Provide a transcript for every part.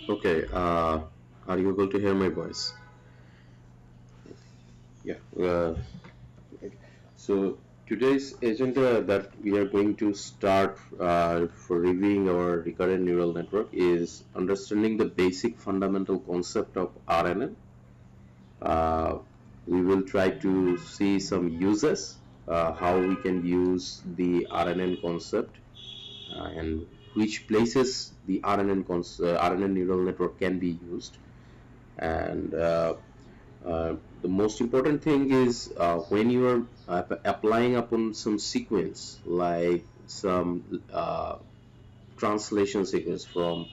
Okay, are you able to hear my voice? Yeah. So today's agenda that we are going to start for reviewing our recurrent neural network is understanding the basic fundamental concept of RNN. Uh, we will try to see some uses, how we can use the RNN concept, and which places the RNN neural network can be used. And the most important thing is when you are applying upon some sequence, like some translation sequence from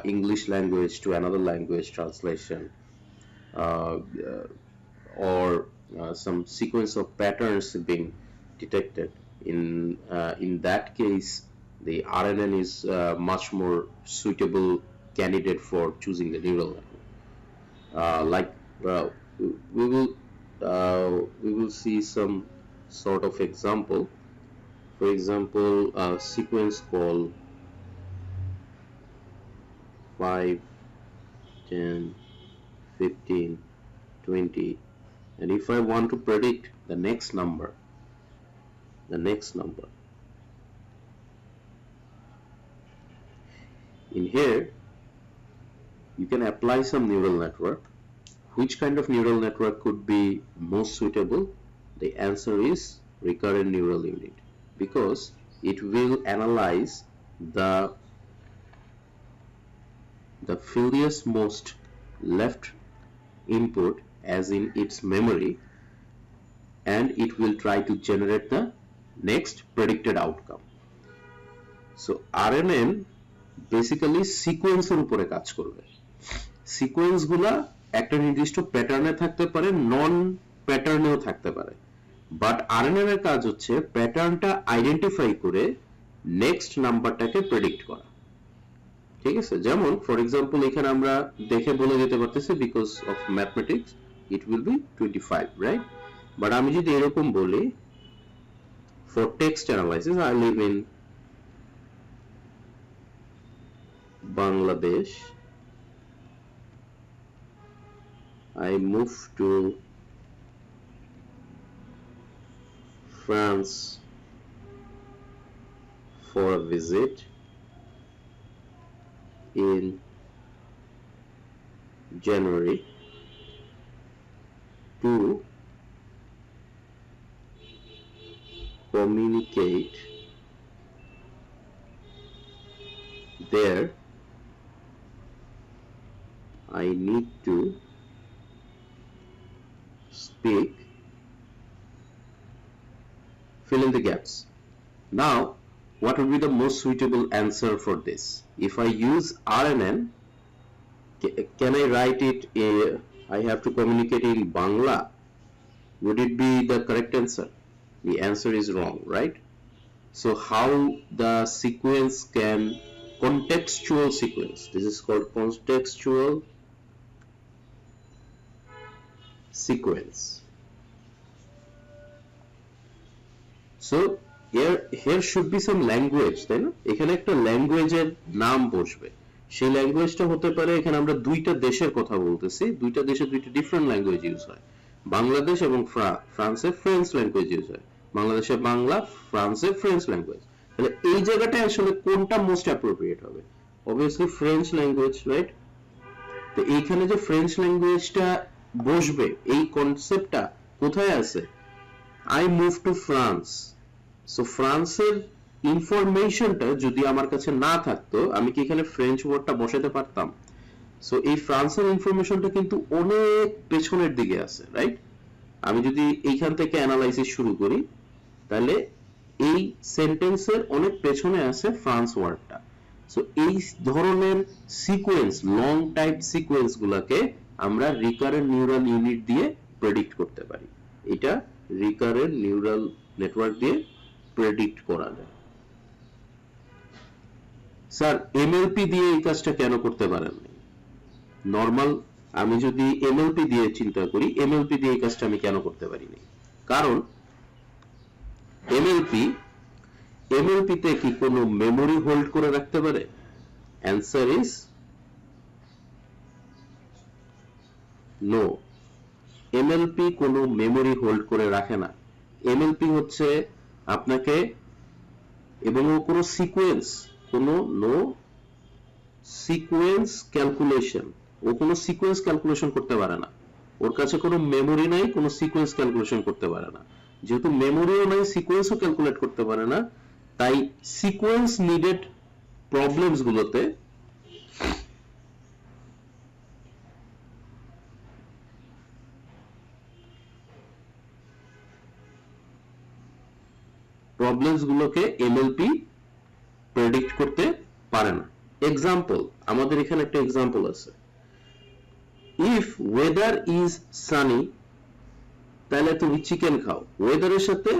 English language to another language translation, uh, or some sequence of patterns being detected. In that case, the RNN is much more suitable candidate for choosing the neural network. Like we will see some sort of example. For example, a sequence called 5, 10, 15, 20, and if I want to predict the next number in here, you can apply some neural network. Which kind of neural network could be most suitable? The answer is recurrent neural unit, because it will analyze the furthest most left input as in its memory, and it will try to generate the next predicted outcome. So RNN basically সিকোয়েন্সের উপরে কাজ করবে। Sequence গুলা একটা নির্দিষ্ট প্যাটার্নে থাকতে পারে, নন প্যাটার্নেও থাকতে পারে, বাট আরএনএন এর কাজ হচ্ছে প্যাটার্নটা আইডেন্টিফাই করে নেক্সট নাম্বারটাকে প্রেডিক্ট করা। ঠিক আছে, যেমন ফর এক্সাম্পল এখানে আমরা দেখে বলে দিতে পারতেছি because of mathematics it will be 25, right? But আমি যদি এরকম বলি for text analysis I live in Bangladesh, I move to France for a visit in January to communicate there. I need to speak, fill in the gaps. Now, what would be the most suitable answer for this? If I use RNN, can I write it? I have to communicate in Bangla. Would it be the correct answer? The answer is wrong, right? So how the sequence can, contextual sequence, this is called contextual sequence. So here should be some language, তাই না? এখানে একটা ল্যাঙ্গুয়েজের নাম বসবে। সেই ল্যাঙ্গুয়েজটা হতে পারে, এখানে আমরা দুইটা দেশের কথা বলতেছি, দুইটা দেশে দুইটা ডিফারেন্ট ল্যাঙ্গুয়েজ ইউজ হয়। বাংলাদেশ এবং ফ্রান্সে ফ্রেঞ্চ ল্যাঙ্গুয়েজ ইউজ হয়। বাংলাদেশে বাংলা, ফ্রান্সে ফ্রেঞ্চ ল্যাঙ্গুয়েজ। তাহলে এই জায়গাটায় আসলে কোনটা মোস্ট অ্যাপ্রোপ্রিয়েট হবে? Obviously French language, right? তো এইখানে যে ফ্রেঞ্চ ল্যাঙ্গুয়েজটা বসবে, এই কনসেপ্টটা কোথায় আছে? I move to France. So ফ্রান্সের ইনফরমেশনটা যদি আমার কাছে না থাকতো, আমি কি এখানে ফ্রেঞ্চ ওয়ার্ডটা বসাতে পারতাম? সো এই ফ্রান্সের ইনফরমেশনটা কিন্তু অনেক পেছনের দিকে আছে, রাইট? আমি যদি এইখান থেকে অ্যানালাইসিস শুরু করি, তাহলে এই সেন্টেন্সের অনেক পেছনে আছে ফ্রান্স ওয়ার্ডটা। সো এই ধরনের সিকোয়েন্স, লং টাইপ সিকোয়েন্স গুলাকে আমরা রিকারেন্ট নিউরাল ইউনিট দিয়ে প্রেডিক্ট করতে পারি। এটা রিকারেন্ট নিউরাল নেটওয়ার্ক দিয়ে প্রেডিক্ট করা যায়। স্যার এমএলপি দিয়ে এই কাজটা কেন করতে পারেন? নর্মাল আমি যদি এমএলপি দিয়ে চিন্তা করি, এমএলপি দিয়ে এই কাজটা আমি কেন করতে পারিনি? কারণ এমএলপি তে কি কোনো মেমোরি হোল্ড করে রাখতে পারে? অ্যান্সার ইজ নো, এমএলপি কোনো মেমোরি হোল্ড করে রাখে না। এমএলপি হচ্ছে আপনাকে, এবং কোনো সিকোয়েন্স, কোনো নো সিকোয়েন্স ক্যালকুলেশন, ও কোনো সিকোয়েন্স ক্যালকুলেশন করতে পারে না। ওর কাছে কোনো মেমোরি নাই, কোনো সিকোয়েন্স ক্যালকুলেশন করতে পারে না। যেহেতু মেমোরিও নাই, সিকোয়েন্সও ক্যালকুলেট করতে পারে না, তাই সিকোয়েন্স নিডেড প্রবলেমস গুলোতে এমএলপি প্রেডিক্ট করতে পারে না। এক্সাম্পল, আমাদের এখানে একটা এক্সাম্পল আছে, ইফ ওয়েদার ইজ সানি, তাহলে তুমি চিকেন খাও। ওয়েদারের সাথে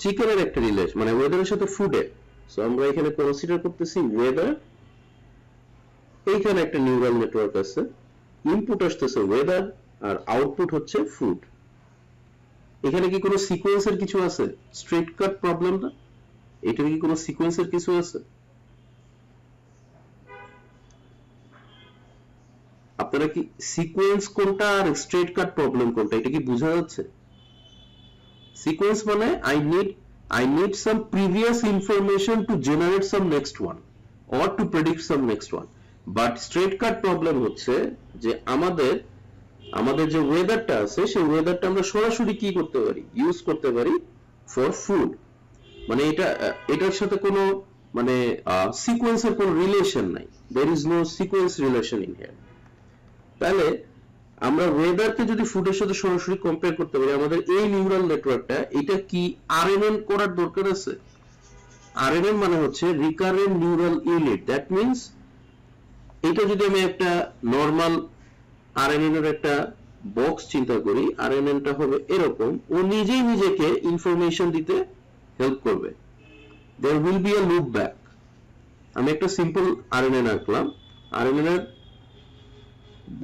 চিকেনের একটা রিলেশন, মানে ওয়েদারের সাথে ফুডের। সো আমরা এখানে কনসিডার করতেছি ওয়েদার, এইখানে একটা নিউরাল নেটওয়ার্ক আছে, ইনপুট আসতেছে ওয়েদার আর আউটপুট হচ্ছে ফুড। এখানে কি কোনো সিকোয়েন্সের কিছু আছে? স্ট্রেট কাট প্রবলেম না, এটা কি কোনো সিকোয়েন্সের কিছু আছে? আপনারা কি সিকোয়েন্স কোনটা আর স্ট্রেট কাট প্রবলেম কোনটা, এটা কি বোঝা যাচ্ছে? সিকোয়েন্স মানে I need some previous information to generate some next one or to predict some next one. But straight cut problem হচ্ছে যে আমাদের যে ওয়েদারটা আছে, সেই ওয়েদারটা আমরা সরাসরি কি করতে পারি, ইউজ করতে পারি ফর ফুড। মানে এটার সাথে কোনো মানে সিকোয়েন্সের কোনো রিলেশন নাই, there is no sequence relation in here। তাহলে আমরা ওয়েদারকে যদি ফুডের সাথে সরাসরি কম্পেয়ার করতে পারি, আমাদের এই নিউরাল নেটওয়ার্কটা, এটা কি আরএনএন করার দরকার আছে? আরএনএন মানে হচ্ছে recurrent neural unit. That means এটা যদি আমি একটা নরমাল আরএনএন এর একটা বক্স চিন্তা করি, আরএনএনটা হবে এরকম, ও নিজেই নিজেকে ইনফরমেশন দিতে হেল্প করবে। there will be a loop back। আমি একটা সিম্পল আরএনএন আঁকলাম, আরএনএন এর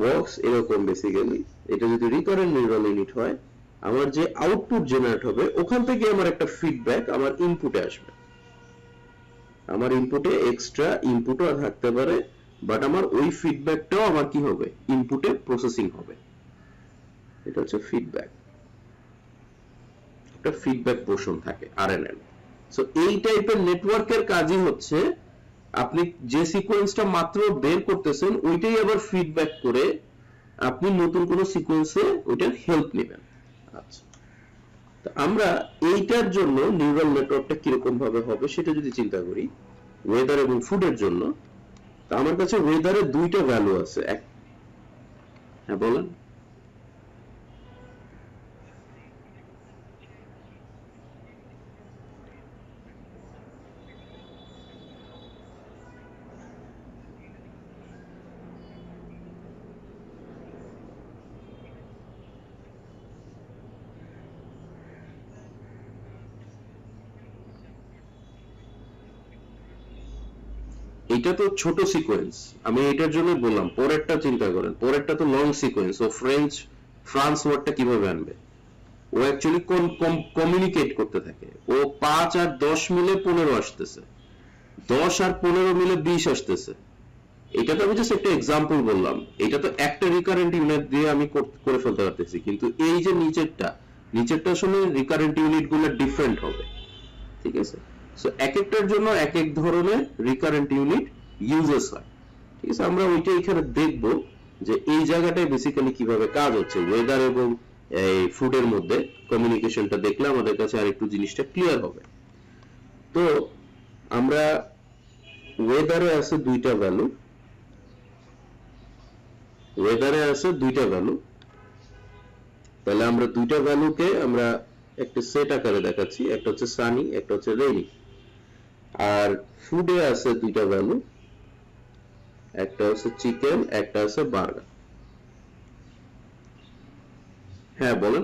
বক্স এরকম বেসিক্যালি। এটা যদি রিকারেন্ট নিউরাল ইউনিট হয়, আমার যে আউটপুট জেনারেট হবে, ওখান থেকে আমার একটা ফিডব্যাক আমার ইনপুটে আসবে। আমার ইনপুটে এক্সট্রা ইনপুটও থাকতে পারে, বাট আমার ওই ফিডব্যাকটাও আমার কি হবে, ইনপুটে প্রসেসিং হবে। এটা হচ্ছে ফিডব্যাক, একটা ফিডব্যাক পোর্শন থাকে আরএনএন। সো এই টাইপের নেটওয়ার্কের কাজই হচ্ছে আপনি যে সিকোয়েন্সটা মাত্র বের করতেছেন, ওইটাই আবার ফিডব্যাক করে আপনি নতুন কোন সিকোয়েন্সে ওইটার হেল্প নেবেন। আচ্ছা, তো আমরা এইটার জন্য নিউরাল নেটওয়ার্কটা কিরকম ভাবে হবে সেটা যদি চিন্তা করি, ওয়েদার এবং ফুডের জন্য, তো আমার কাছে ওয়েদারের দুইটা ভ্যালু আছে। হ্যাঁ বলেন। এটা তো ছোট সিকোয়েন্স, আমি এটার জন্য বললাম পরেরটা চিন্তা করেন, পরেরটা তো লং সিকোয়েন্স। ও ফ্রান্স ওয়ার্ডটা কিভাবে আনবে? ও অ্যাকচুয়ালি কমিউনিকেট করতে থাকে। ও 5 আর 10 মিলে 15 আসতেছে, 10 আর 15 মিলে 20 আসতেছে। এটা তো আমি জাস্ট একটা এক্সাম্পল বললাম, এটা তো একটা রিকারেন্ট ইউনিট দিয়ে আমি করে ফেলতে পারতেছি, কিন্তু এই যে নিচেরটা আসলে রিকারেন্ট ইউনিট গুলো ডিফারেন্ট হবে। ঠিক আছে, সো এক একটার জন্য এক এক ধরনের রিকারেন্ট ইউনিট ইউজেস হয়। ঠিক আছে, আমরা ওইটা এখানে দেখবো যে এই জায়গাটায় বেসিক্যালি কিভাবে কাজ হচ্ছে ওয়েদার এবং এই ফুডের মধ্যে কমিউনিকেশনটা দেখলে আমাদের কাছে আরেকটু জিনিসটা ক্লিয়ার হবে। তো আমরা ওয়েদারে আছে দুইটা ভ্যালু, তাহলে আমরা দুইটা ভ্যালুকে আমরা একটা সেট আকারে দেখাচ্ছি, একটা হচ্ছে সানি, একটা হচ্ছে রেইনি। আর ফুডে আছে দুইটা ভ্যালু, একটা হচ্ছে চিকেন, একটা আছে বার্গার। হ্যাঁ বলেন।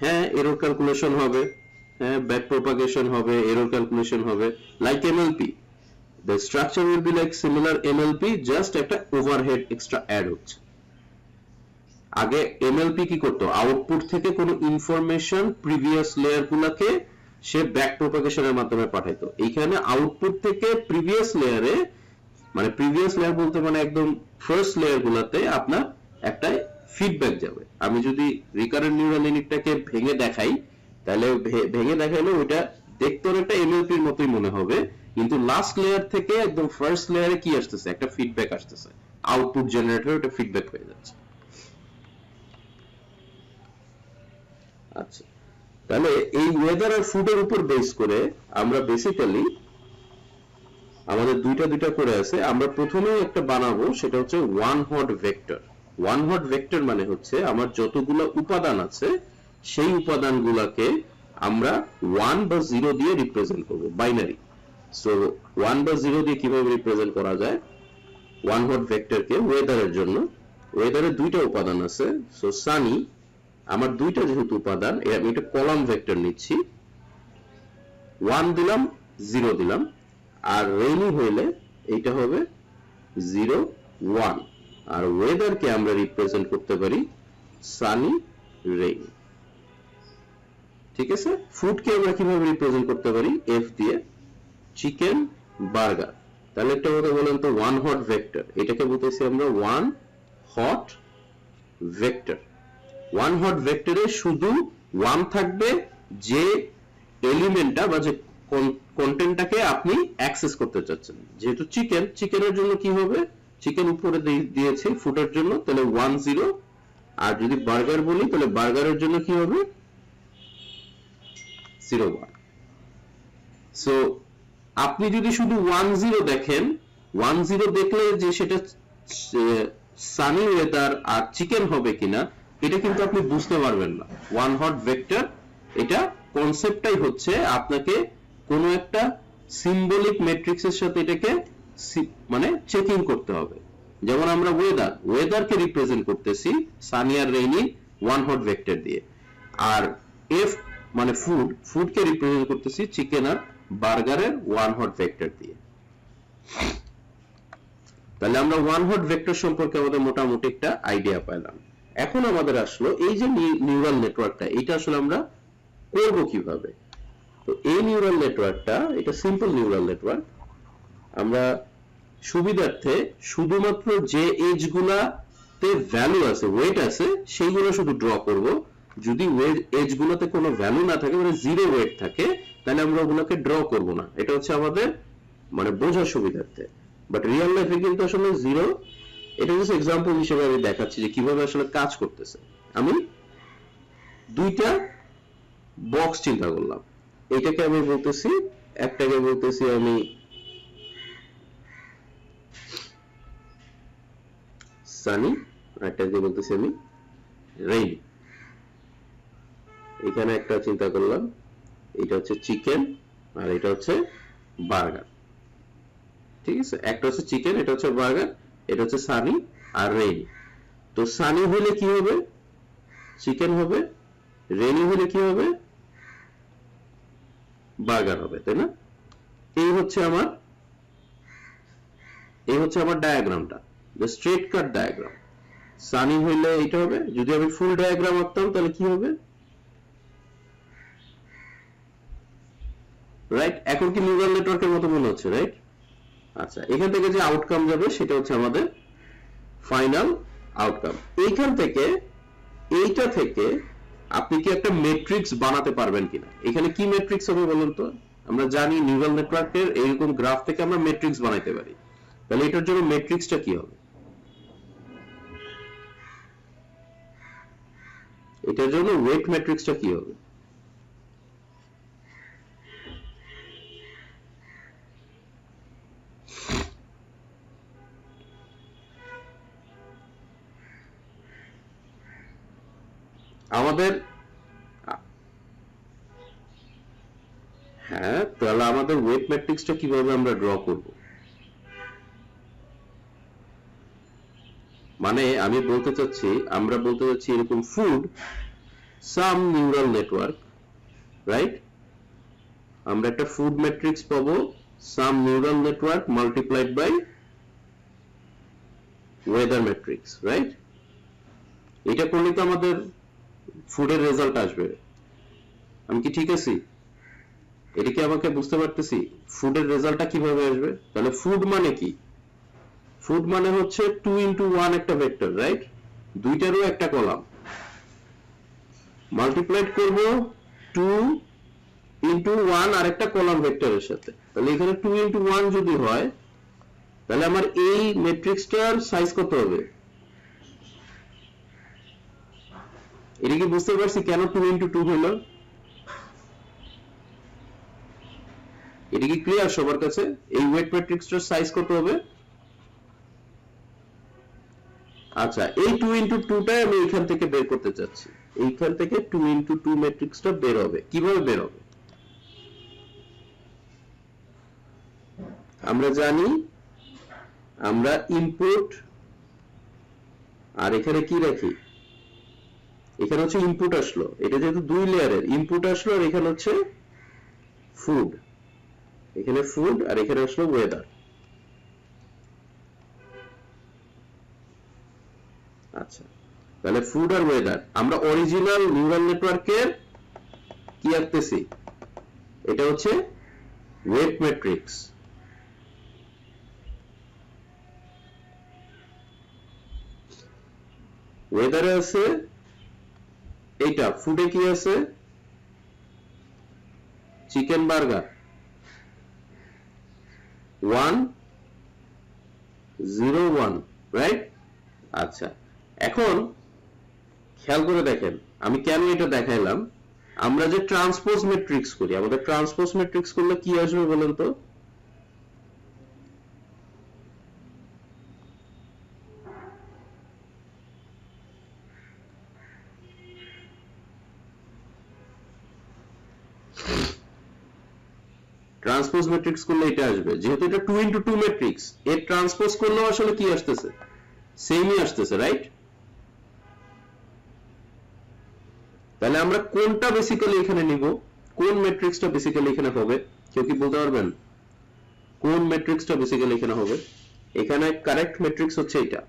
হ্যাঁ, এরর ক্যালকুলেশন হবে, হ্যাঁ ব্যাক প্রপাগেশন হবে, এরর ক্যালকুলেশন হবে, like MLP. The structure will be like similar MLP, just একটা ওভারহেড এক্সট্রা অ্যাড হচ্ছে। আগে এমএলপি কি করতো, আউটপুট থেকে কোনো ইনফরমেশন প্রিভিয়াস লেয়ার গুলাকে সে ব্যাক প্রপাগেশনের মাধ্যমে পাঠাইতো। এইখানে আউটপুট থেকে প্রিভিয়াস লেয়ারে, মানে প্রিভিয়াস লেয়ার বলতে মানে একদম ফার্স্ট লেয়ার গুলাতে আপনার একটা ফিডব্যাক যাবে। আমি যদি রিকারেন্ট নিউরাল ইউনিটটাকে ভেঙে দেখাই, তাহলে ভেঙে দেখাইলে ওইটা দেখতে একটা এমএলপির মতোই মনে হবে, কিন্তু লাস্ট লেয়ার থেকে একদম ফার্স্ট লেয়ারে কি আসতেছে, একটা ফিডব্যাক আসতেছে, আউটপুট জেনারেটর ওটা ফিডব্যাক হয়ে যাচ্ছে। আচ্ছা, তাহলে এই ওয়েদার আর ফুডের উপর বেস করে আমরা বেসিক্যালি আমাদের দুইটা করে আছে। আমরা প্রথমে একটা বানাবো, সেটা হচ্ছে one hot vector. One hot vector মানে হচ্ছে আমার যতগুলো উপাদান আছে সেই উপাদানগুলোকে আমরা 1 বা 0 দিয়ে রিপ্রেজেন্ট করব, বাইনারি। সো 1 বা 0 দিয়ে কিভাবে রিপ্রেজেন্ট করা যায় ওয়ান হট ভেক্টরকে? ওয়েদারের জন্য ওয়েদারের দুইটা উপাদান আছে। সো সানি, আমার দুইটা যেহেতু উপাদান, আমি একটা কলাম ভেক্টর নিচ্ছি, 1 দিলাম 0 দিলাম, আর রেইনি হইলে এইটা হবে 0 1। আর ওয়েদারকে আমরা রিপ্রেজেন্ট করতে পারি সানি রেইনি। ঠিক আছে? ফুডকে আমরা কিভাবে রিপ্রেজেন্ট করতে পারি? এফ দিয়ে, চিকেন বার্গার। তাহলে একটা কথা বলেন তো, ওয়ান হট ভেক্টর, এটাকে বলতেছি আমরা one hot vector. One hot ভেক্টরে শুধু ওয়ান থাকবে যে এলিমেন্টটা বা যে কন্টেন্টটাকে আপনি অ্যাক্সেস করতে চাচ্ছেন। যেহেতু চিকেন, চিকেনের জন্য কি হবে, চিকেন উপরে দিয়েছি ফুডের জন্য, তাহলে 1 0। আর যদি বার্গার বলি তাহলে বার্গারের জন্য কি হবে 0 1। সো আপনি যদি শুধু 1 0 দেখেন, 1 0 দেখলে যে সেটা সানি ওয়েদার আর চিকেন হবে কিনা এটা কিন্তু আপনি বুঝতে পারবেন না। ওয়ান হট ভেক্টর, এটা কনসেপ্টটাই হচ্ছে আপনাকে কোন একটা সিম্বলিক ম্যাট্রিক্সের সাথে এটাকে মানে চেকিং করতে হবে। যেমন আমরা ওয়েদারকে রিপ্রেজেন্ট করতেছি সানি আর রেইনি ওয়ান হট ভেক্টর দিয়ে, আর এফ মানে ফুডকে রিপ্রেজেন্ট করতেছি চিকেন আর বার্গারের ওয়ান হট ভেক্টর দিয়ে। তাহলে আমরা ওয়ান হট ভেক্টর সম্পর্কে আমাদের মোটামুটি একটা আইডিয়া পেলাম। এখন আমাদের আসলো এই যে নিউরাল নেটওয়ার্কটা, এটা আসলে আমরা করব কিভাবে? তো এই নিউরাল নেটওয়ার্কটা, এটা সিম্পল নিউরাল নেটওয়ার্ক। আমরা সুবিধার্থে শুধুমাত্র যে এজ গুলাতে ভ্যালু আছে, ওয়েট আছে, সেইগুলো শুধু ড্র করব। যদি এজ গুলোতে কোনো ভ্যালু না থাকে, মানে 0 ওয়েট থাকে, তাহলে আমরা ওগুলোকে ড্র করব না। এটা হচ্ছে আমাদের মানে বোঝার সুবিধার্থে। বাট রিয়েল লাইফে কিন্তু আসলে 0, এটা জাস্ট এক্সাম্পল হিসেবে আমি দেখাচ্ছি যে কিভাবে আসলে কাজ করতেছে। আমি দুইটা বক্স চিন্তা করলাম, এটাকে আমি বলতেছি, একটাকে বলতেছি আমি সানি, আরেকটাকে বলতেছি আমি রেইনি। এখানে একটা চিন্তা করলাম, এটা হচ্ছে চিকেন আর এটা হচ্ছে বার্গার। ঠিক আছে, একটা হচ্ছে চিকেন, এটা হচ্ছে বার্গার, এটা হচ্ছে সানি আর রেইনি। তো সানি হলে কি হবে, চিকেন হবে, রেইনি হলে কি হবে, বার্গার হবে, তাই না? এই হচ্ছে আমার ডায়াগ্রামটা, স্ট্রেট কাট ডায়াগ্রাম। সানি হইলে এটা হবে, যদি আমি ফুল ডায়াগ্রাম আঁকতাম তাহলে কি হবে, রাইট? এখন কি নিউরাল নেটওয়ার্কের মতো মনে হচ্ছে, রাইট? আচ্ছা, এখান থেকে যে আউটকাম যাবে সেটা হচ্ছে আমাদের ফাইনাল আউটকাম। এইখান থেকে, এইটা থেকে আপনি কি একটা ম্যাট্রিক্স বানাতে পারবেন কিনা? এখানে কি ম্যাট্রিক্স হবে বলুন তো? আমরা জানি নিউরাল নেটওয়ার্কের এইরকম গ্রাফ থেকে আমরা ম্যাট্রিক্স বানাইতে পারি। তাহলে এটার জন্য ম্যাট্রিক্সটা কি হবে? এটার জন্য ওয়েট ম্যাট্রিক্সটা কি হবে? আমাদের, হ্যাঁ, তাহলে আমাদের ওয়েট ম্যাট্রিক্সটা কিভাবে আমরা ড্র করব? মানে আমি বলতে চাচ্ছি, আমরা বলতে চাচ্ছি এরকম food some neural network, right? আমরা একটা ফুড ম্যাট্রিক্স পাবো some neural network multiplied by weather matrix, right? এটা করলে তো আমাদের ফুডের রেজাল্ট আসবে। আমি কি ঠিক আছি? এটা কি আমাকে বুঝতে পারতেছি ফুডের রেজাল্টটা কিভাবে আসবে? তাহলে ফুড মানে কি? ফুড মানে হচ্ছে 2 into 1 একটা ভেক্টর, রাইট? দুইটারও একটা কলাম মাল্টিপ্লাইড করব 2 into 1 আর একটা কলাম ভেক্টরের সাথে। তাহলে এখানে 2 into 1 যদি হয় তাহলে আমার এই ম্যাট্রিক্সটার সাইজ কত হবে? এটা কি বুঝতে পারছি কেন 2 into 2 হলো? এটা কি ক্লিয়ার সবার কাছে? এই ওয়েট ম্যাট্রিক্সটার সাইজ কত হবে? আচ্ছা, এই 2 into 2 টা আমি এখান থেকে বের করতে চাচ্ছি। এইখান থেকে 2 into 2 ম্যাট্রিক্সটা বের হবে। কিভাবে বের হবে? আমরা জানি আমরা ইনপুট আর এখানে কি রাখি? এখানে হচ্ছে ইনপুট আসলো, এটা যেহেতু দুই লেয়ারের ইনপুট আসলো, আর এখানে হচ্ছে ফুড, এখানে ফুড আর এখানে আসলো ওয়েদার। আচ্ছা, তাহলে ফুড আর ওয়েদার আমরা অরিজিনাল নিউরাল নেটওয়ার্কের কি আঁকতেছি? এটা হচ্ছে ওয়েট ম্যাট্রিক্স। ওয়েদারে আছে এইটা, ফুডে কি আছে? Chicken burger 1 0 1, right? আচ্ছা, এখন খেয়াল করে দেখেন আমি কেন এটা দেখাইলাম। আমরা যে ট্রান্সপোজ ম্যাট্রিক্স করি, আমাদের ট্রান্সপোজ ম্যাট্রিক্স করলে কি আসবে বলেন তো? ট্রান্সপোজ ম্যাট্রিক্স করলে এটা আসবে, যেহেতু এটা 2 into 2 ম্যাট্রিক্স, এর ট্রান্সপোজ করলেও আসলে কি আসতেছে? সেমই আসতেছে, রাইট? তাহলে আমরা কোনটা বেসিক্যালি এখানে নিব? কোন ম্যাট্রিক্সটা বেসিক্যালি এখানে হবে? কেউ কি বলতে পারবেন কোন ম্যাট্রিক্সটা বেসিক্যালি এখানে হবে? এখানে কারেক্ট ম্যাট্রিক্স হচ্ছে এটা,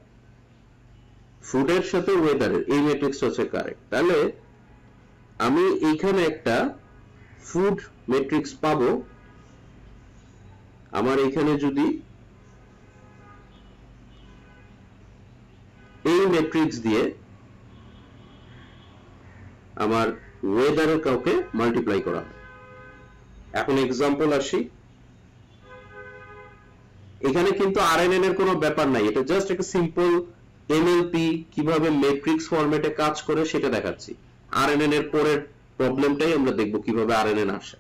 ফুডের সাথে ওয়েদারের এই ম্যাট্রিক্সটা হচ্ছে কারেক্ট। তাহলে আমি এইখানে একটা ফুড ম্যাট্রিক্স পাবো। আমার এখানে যদি এই ম্যাট্রিক্স দিয়ে আমার ওয়েদারের কাউকে মাল্টিপ্লাই করা হয়। এখন এক্সাম্পল আসি, এখানে কিন্তু আরএনএন এর কোনো ব্যাপার নাই, এটা জাস্ট একটা সিম্পল এনএলপি কিভাবে ম্যাট্রিক্স ফরম্যাটে কাজ করে সেটা দেখাচ্ছি। আরএনএন এর পরের প্রবলেমটাই আমরা দেখব কিভাবে আরএনএন আসে।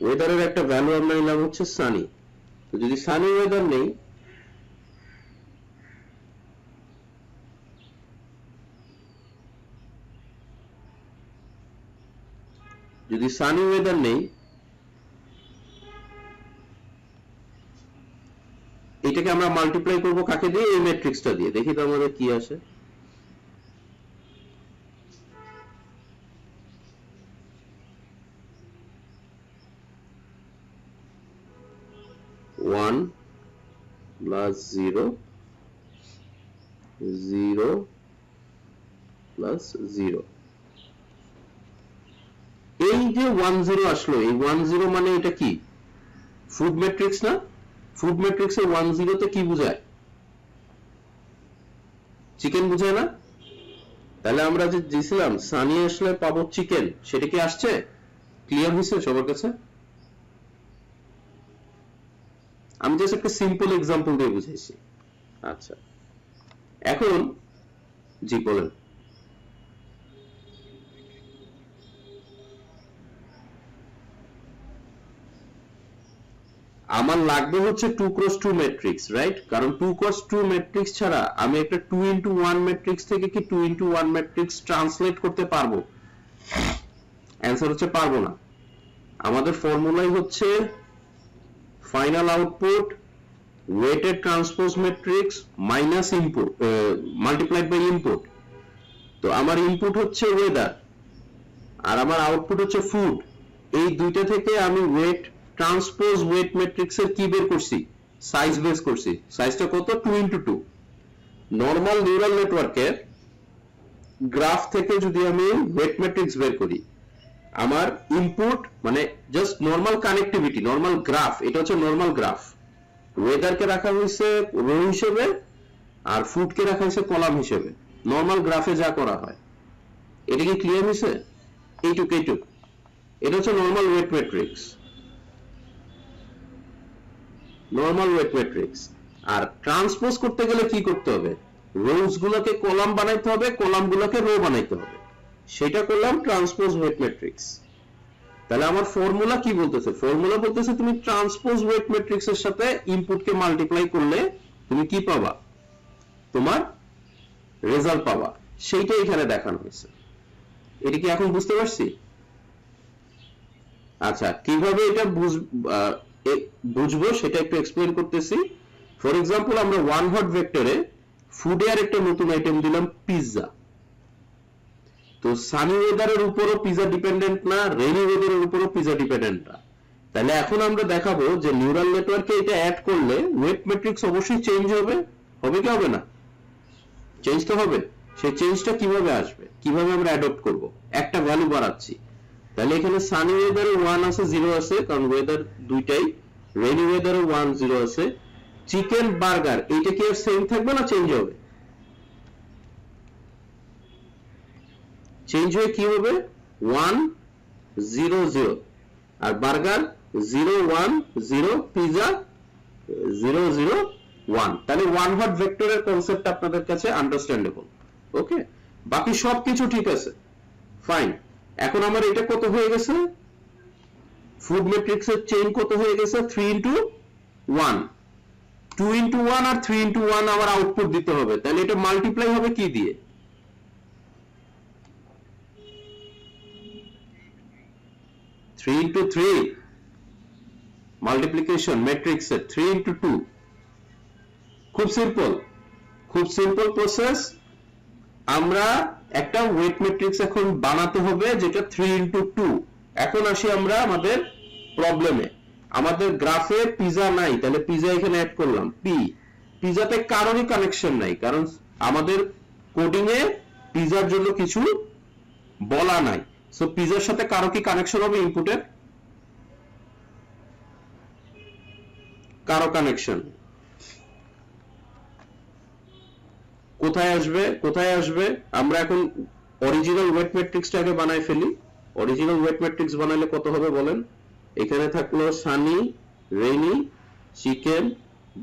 ওয়েদারের একটা ভ্যালু আমরা নিলাম হচ্ছে সানি। তো যদি সানি ওয়েদার নেই, যদি সানি ওয়েদার নেই, এটাকে আমরা মাল্টিপ্লাই করব কাকে দিয়ে? এই ম্যাট্রিক্সটা দিয়ে। দেখি তো আমাদের কি আসে। ওয়ান প্লাস 0 0 প্লাস 0, এই যে 1 0 আসলো, এই 1 0 মানে এটা কি? ফুড ম্যাট্রিক্স না? ফুড ম্যাট্রিক্সে 1 0 তে কি বোঝায়? চিকেন বোঝায় না? তাহলে আমরা যে দিছিলাম সানি আসলে পাবো চিকেন, সেটা কি আসছে? ক্লিয়ার হয়েছে সবার কাছে? আমি জাস্ট একটা সিম্পল এক্সাম্পল দিয়ে বুঝাইছি। আচ্ছা, এখন জি বলেন। আমার লাগবে হচ্ছে 2 cross 2 ম্যাট্রিক্স, রাইট? কারণ 2 cross 2 ম্যাট্রিক্স ছাড়া আমি একটা 2 into 1 ম্যাট্রিক্স থেকে কি 2 into 1 ম্যাট্রিক্স ট্রান্সলেট করতে পারবো? অ্যান্সার হচ্ছে পারবো না। আমাদের ফর্মুলাই হচ্ছে final output weighted transpose matrix minus input multiplied by input. তো আমার ইনপুট হচ্ছে ওয়েদার আর আমার আউটপুট হচ্ছে ফুড। এই দুইটা থেকে আমি ওয়েট ট্রান্সপোজ ওয়েট ম্যাট্রিক্সের কি বের করছি? সাইজ বের করছি। সাইজটা কত? 2 into 2। নরমাল নিউরাল নেটওয়ার্কের গ্রাফ থেকে যদি আমি ওয়েট ম্যাট্রিক্স বের করি, আমার ইনপুট মানে just normal connectivity, normal graph, এটা হচ্ছে নরমাল গ্রাফ। ওয়েদারকে রাখা হয়েছে রো হিসেবে আর ফুডকে রাখা হয়েছে কলাম হিসেবে, নরমাল গ্রাফে যা করা হয়। এটা কি ক্লিয়ার হয়েছে? এইটুক এইটুক, এটা হচ্ছে normal weight matrix, normal weight matrix. আর ট্রান্সপোজ করতে গেলে কি করতে হবে? রোজ গুলোকে কলাম বানাইতে হবে, কলাম গুলোকে রো বানাইতে হবে, সেটা করলাম ট্রান্সপোজ ওয়েট ম্যাট্রিক্স। তাহলে আমার ফর্মুলা কি বলতেছে? ফর্মুলা বলতেছে তুমি ট্রান্সপোজ ওয়েট ম্যাট্রিক্স এর সাথে ইনপুটকে মাল্টিপ্লাই করলে তুমি কি পাবা? তোমার রেজাল্ট পাবা। সেইটাই এখানে দেখানো হয়েছে। এটা কি এখন বুঝতে পারছি? আচ্ছা, কিভাবে এটা বুঝবো সেটা একটু এক্সপ্লেন করতেছি। ফর এক্সাম্পল, আমরা ওয়ান হট ভেক্টরে ফুডে আর একটা নতুন আইটেম দিলাম পিৎজা। তো সানি ওয়েদারের উপরও পিৎজা ডিপেন্ডেন্ট না, রেনি ওয়েদারের উপরও পিৎজা ডিপেন্ডেন্ট না। তাহলে এখন আমরা দেখাবো যে নিউরাল নেটওয়ার্কে এটা অ্যাড করলে ওয়েট ম্যাট্রিক্স অবশ্যই চেঞ্জ হবে। হবে কি হবে না? চেঞ্জ তো হবে। সেই চেঞ্জটা কিভাবে আসবে, কিভাবে আমরা অ্যাডপ্ট করব? একটা ভ্যালু বাড়াচ্ছি। তাহলে এখানে সানি ওয়েদারে 1 আছে, 0 আছে, কারণ ওয়েদার দুইটাই। রেনি ওয়েদারে 1 0 আছে। চিকেন বার্গার এইটা কি আর সেম থাকবে না চেঞ্জ হবে? চেঞ্জ হয়ে কি হবে? 1 0 0, আর বার্গার 0 1 0, পিজা 0 0 1। তাহলে ওয়ান হট ভেক্টরের কনসেপ্ট আপনাদের কাছে আন্ডারস্ট্যান্ডেবল। ওকে, বাকি সবকিছু ঠিক আছে, ফাইন। এখন আমার এটা কত হয়ে গেছে? ফুড ম্যাট্রিক্সের চেইন কত হয়ে গেছে? 3 into 1, 2 into 1 আর 3 into 1 আমার আউটপুট দিতে হবে। তাহলে এটা মাল্টিপ্লাই হবে কি দিয়ে? 3 into 3 মাল্টিপ্লিকেশন ম্যাট্রিক্সের 3 into 2। খুব সিম্পল, খুব সিম্পল প্রসেস। আমরা একটা ওয়েট ম্যাট্রিক্স এখন বানাতে হবে যেটা 3 into 2। এখন আসি আমরা আমাদের প্রবলেমে। আমাদের গ্রাফে পিজা নাই, তাহলে পিজা এখানে অ্যাড করলাম পি। পিজাতে কারোরই কানেকশন নাই, কারণ আমাদের কোডিং এ পিজার জন্য কিছু বলা নাই। সো পিজার সাথে কারো কি কানেকশন হবে ইনপুটের? কারো কানেকশন। কোথায় আসবে? কোথায় আসবে? আমরা এখন অরিজিনাল ওয়েট ম্যাট্রিক্সটাকে বানাই ফেলি। অরিজিনাল ওয়েট ম্যাট্রিক্স বানাইলে কত হবে বলেন? এখানে থাকলো sunny, rainy, chicken,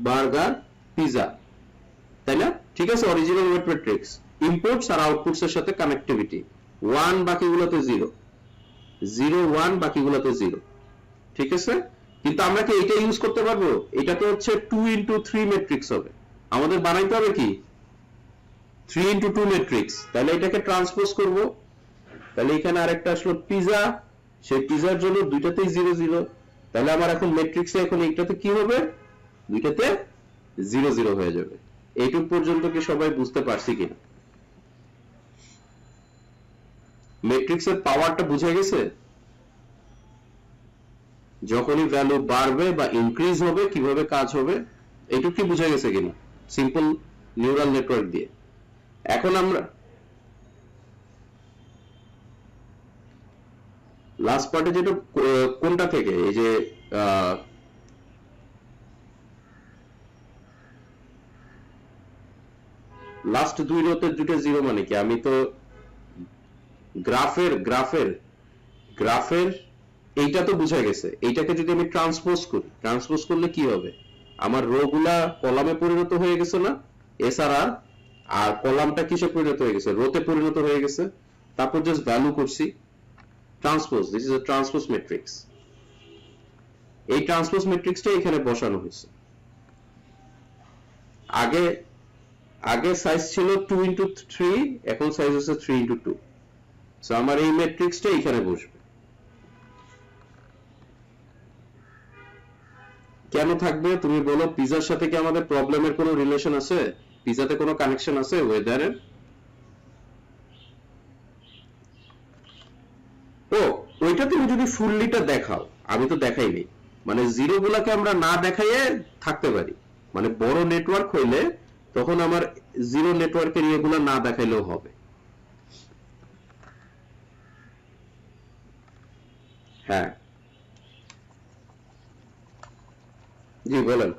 burger, pizza, তাই না? ঠিক আছে, অরিজিনাল ওয়েট ম্যাট্রিক্স। ইনপুটস আর আউটপুটস এর সাথে কানেক্টিভিটি 1, বাকিগুলোতে 0 0 1, বাকিগুলোতে 0। ঠিক আছে, কিন্তু আমরা কি এটা ইউজ করতে পারবো? এটা তো হচ্ছে 2 into 3 ম্যাট্রিক্স হবে। আমাদের বানাইতে হবে কি 3 into 2 ম্যাট্রিক্স। তাহলে এটাকে ট্রান্সপোজ করব। তাহলে এখানে আরেকটা আসলো পিজা, সেই পিজার জন্য দুইটাতেই 0 0। তাহলে আমার এখন ম্যাট্রিক্সে এখন এইটাতে কি হবে? দুইটাতে 0 0 হয়ে যাবে। এইটুক পর্যন্ত কি সবাই বুঝতে পারছি কিনা? ম্যাট্রিক্সের পাওয়ারটা বুঝে গেছে? যখনই ভ্যালু বাড়বে বা ইনক্রিজ হবে কিভাবে কাজ হবে, এইটুক কি বুঝে গেছে কিনা সিম্পল নিউরাল নেটওয়ার্ক দিয়ে? এখন আমরা লাস্ট পার্টে যেটা কোনটা থেকে, এই যে লাস্ট দুই রোতে দুটো 0 মানে কি? আমি তো গ্রাফের গ্রাফের গ্রাফের এইটা তো বুঝা গেছে। এইটাকে যদি আমি ট্রান্সপোজ করি, ট্রান্সপোজ করলে কি হবে? আমার রো গুলা কলামে পরিণত হয়ে গেছে না? এসআরআর, আর কলামটা কিসে পরিণত হয়ে গেছে? রোতে পরিণত হয়ে গেছে। তারপর জাস্ট ভ্যালু করছি transpose. This is a transpose matrix. এই ট্রান্সপোজ ম্যাট্রিক্সটা এখানে বসানো হয়েছে। আগে আগে সাইজ ছিল 2 into 3, এখন সাইজ হচ্ছে 3 into 2। সো আমার এই ম্যাট্রিক্সটা এখানে বসবে। কেন থাকবে তুমি বলো? পিজার সাথে কি আমাদের প্রবলেমের কোনো রিলেশন আছে? পিজাতে কোনো কানেকশন আছে ওয়েদারের? ও, ওইটা তুমি যদি ফুললিটা দেখাও, আমি তো দেখাইনি। মানে জিরো গুলাকে আমরা না দেখাইয়ে থাকতে পারি। মানে বড় নেটওয়ার্ক হইলে তখন আমার জিরো নেটওয়ার্কের ইয়েগুলো না দেখাইলেও হবে। হ্যাঁ জি বলেন।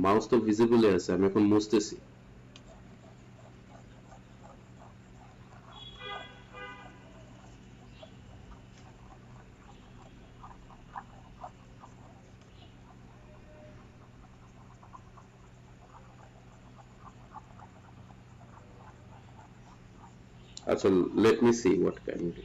মাউস তো ভিজিবল আছে, আমি এখন মুছতেছি। আচ্ছা, let me see what can you do.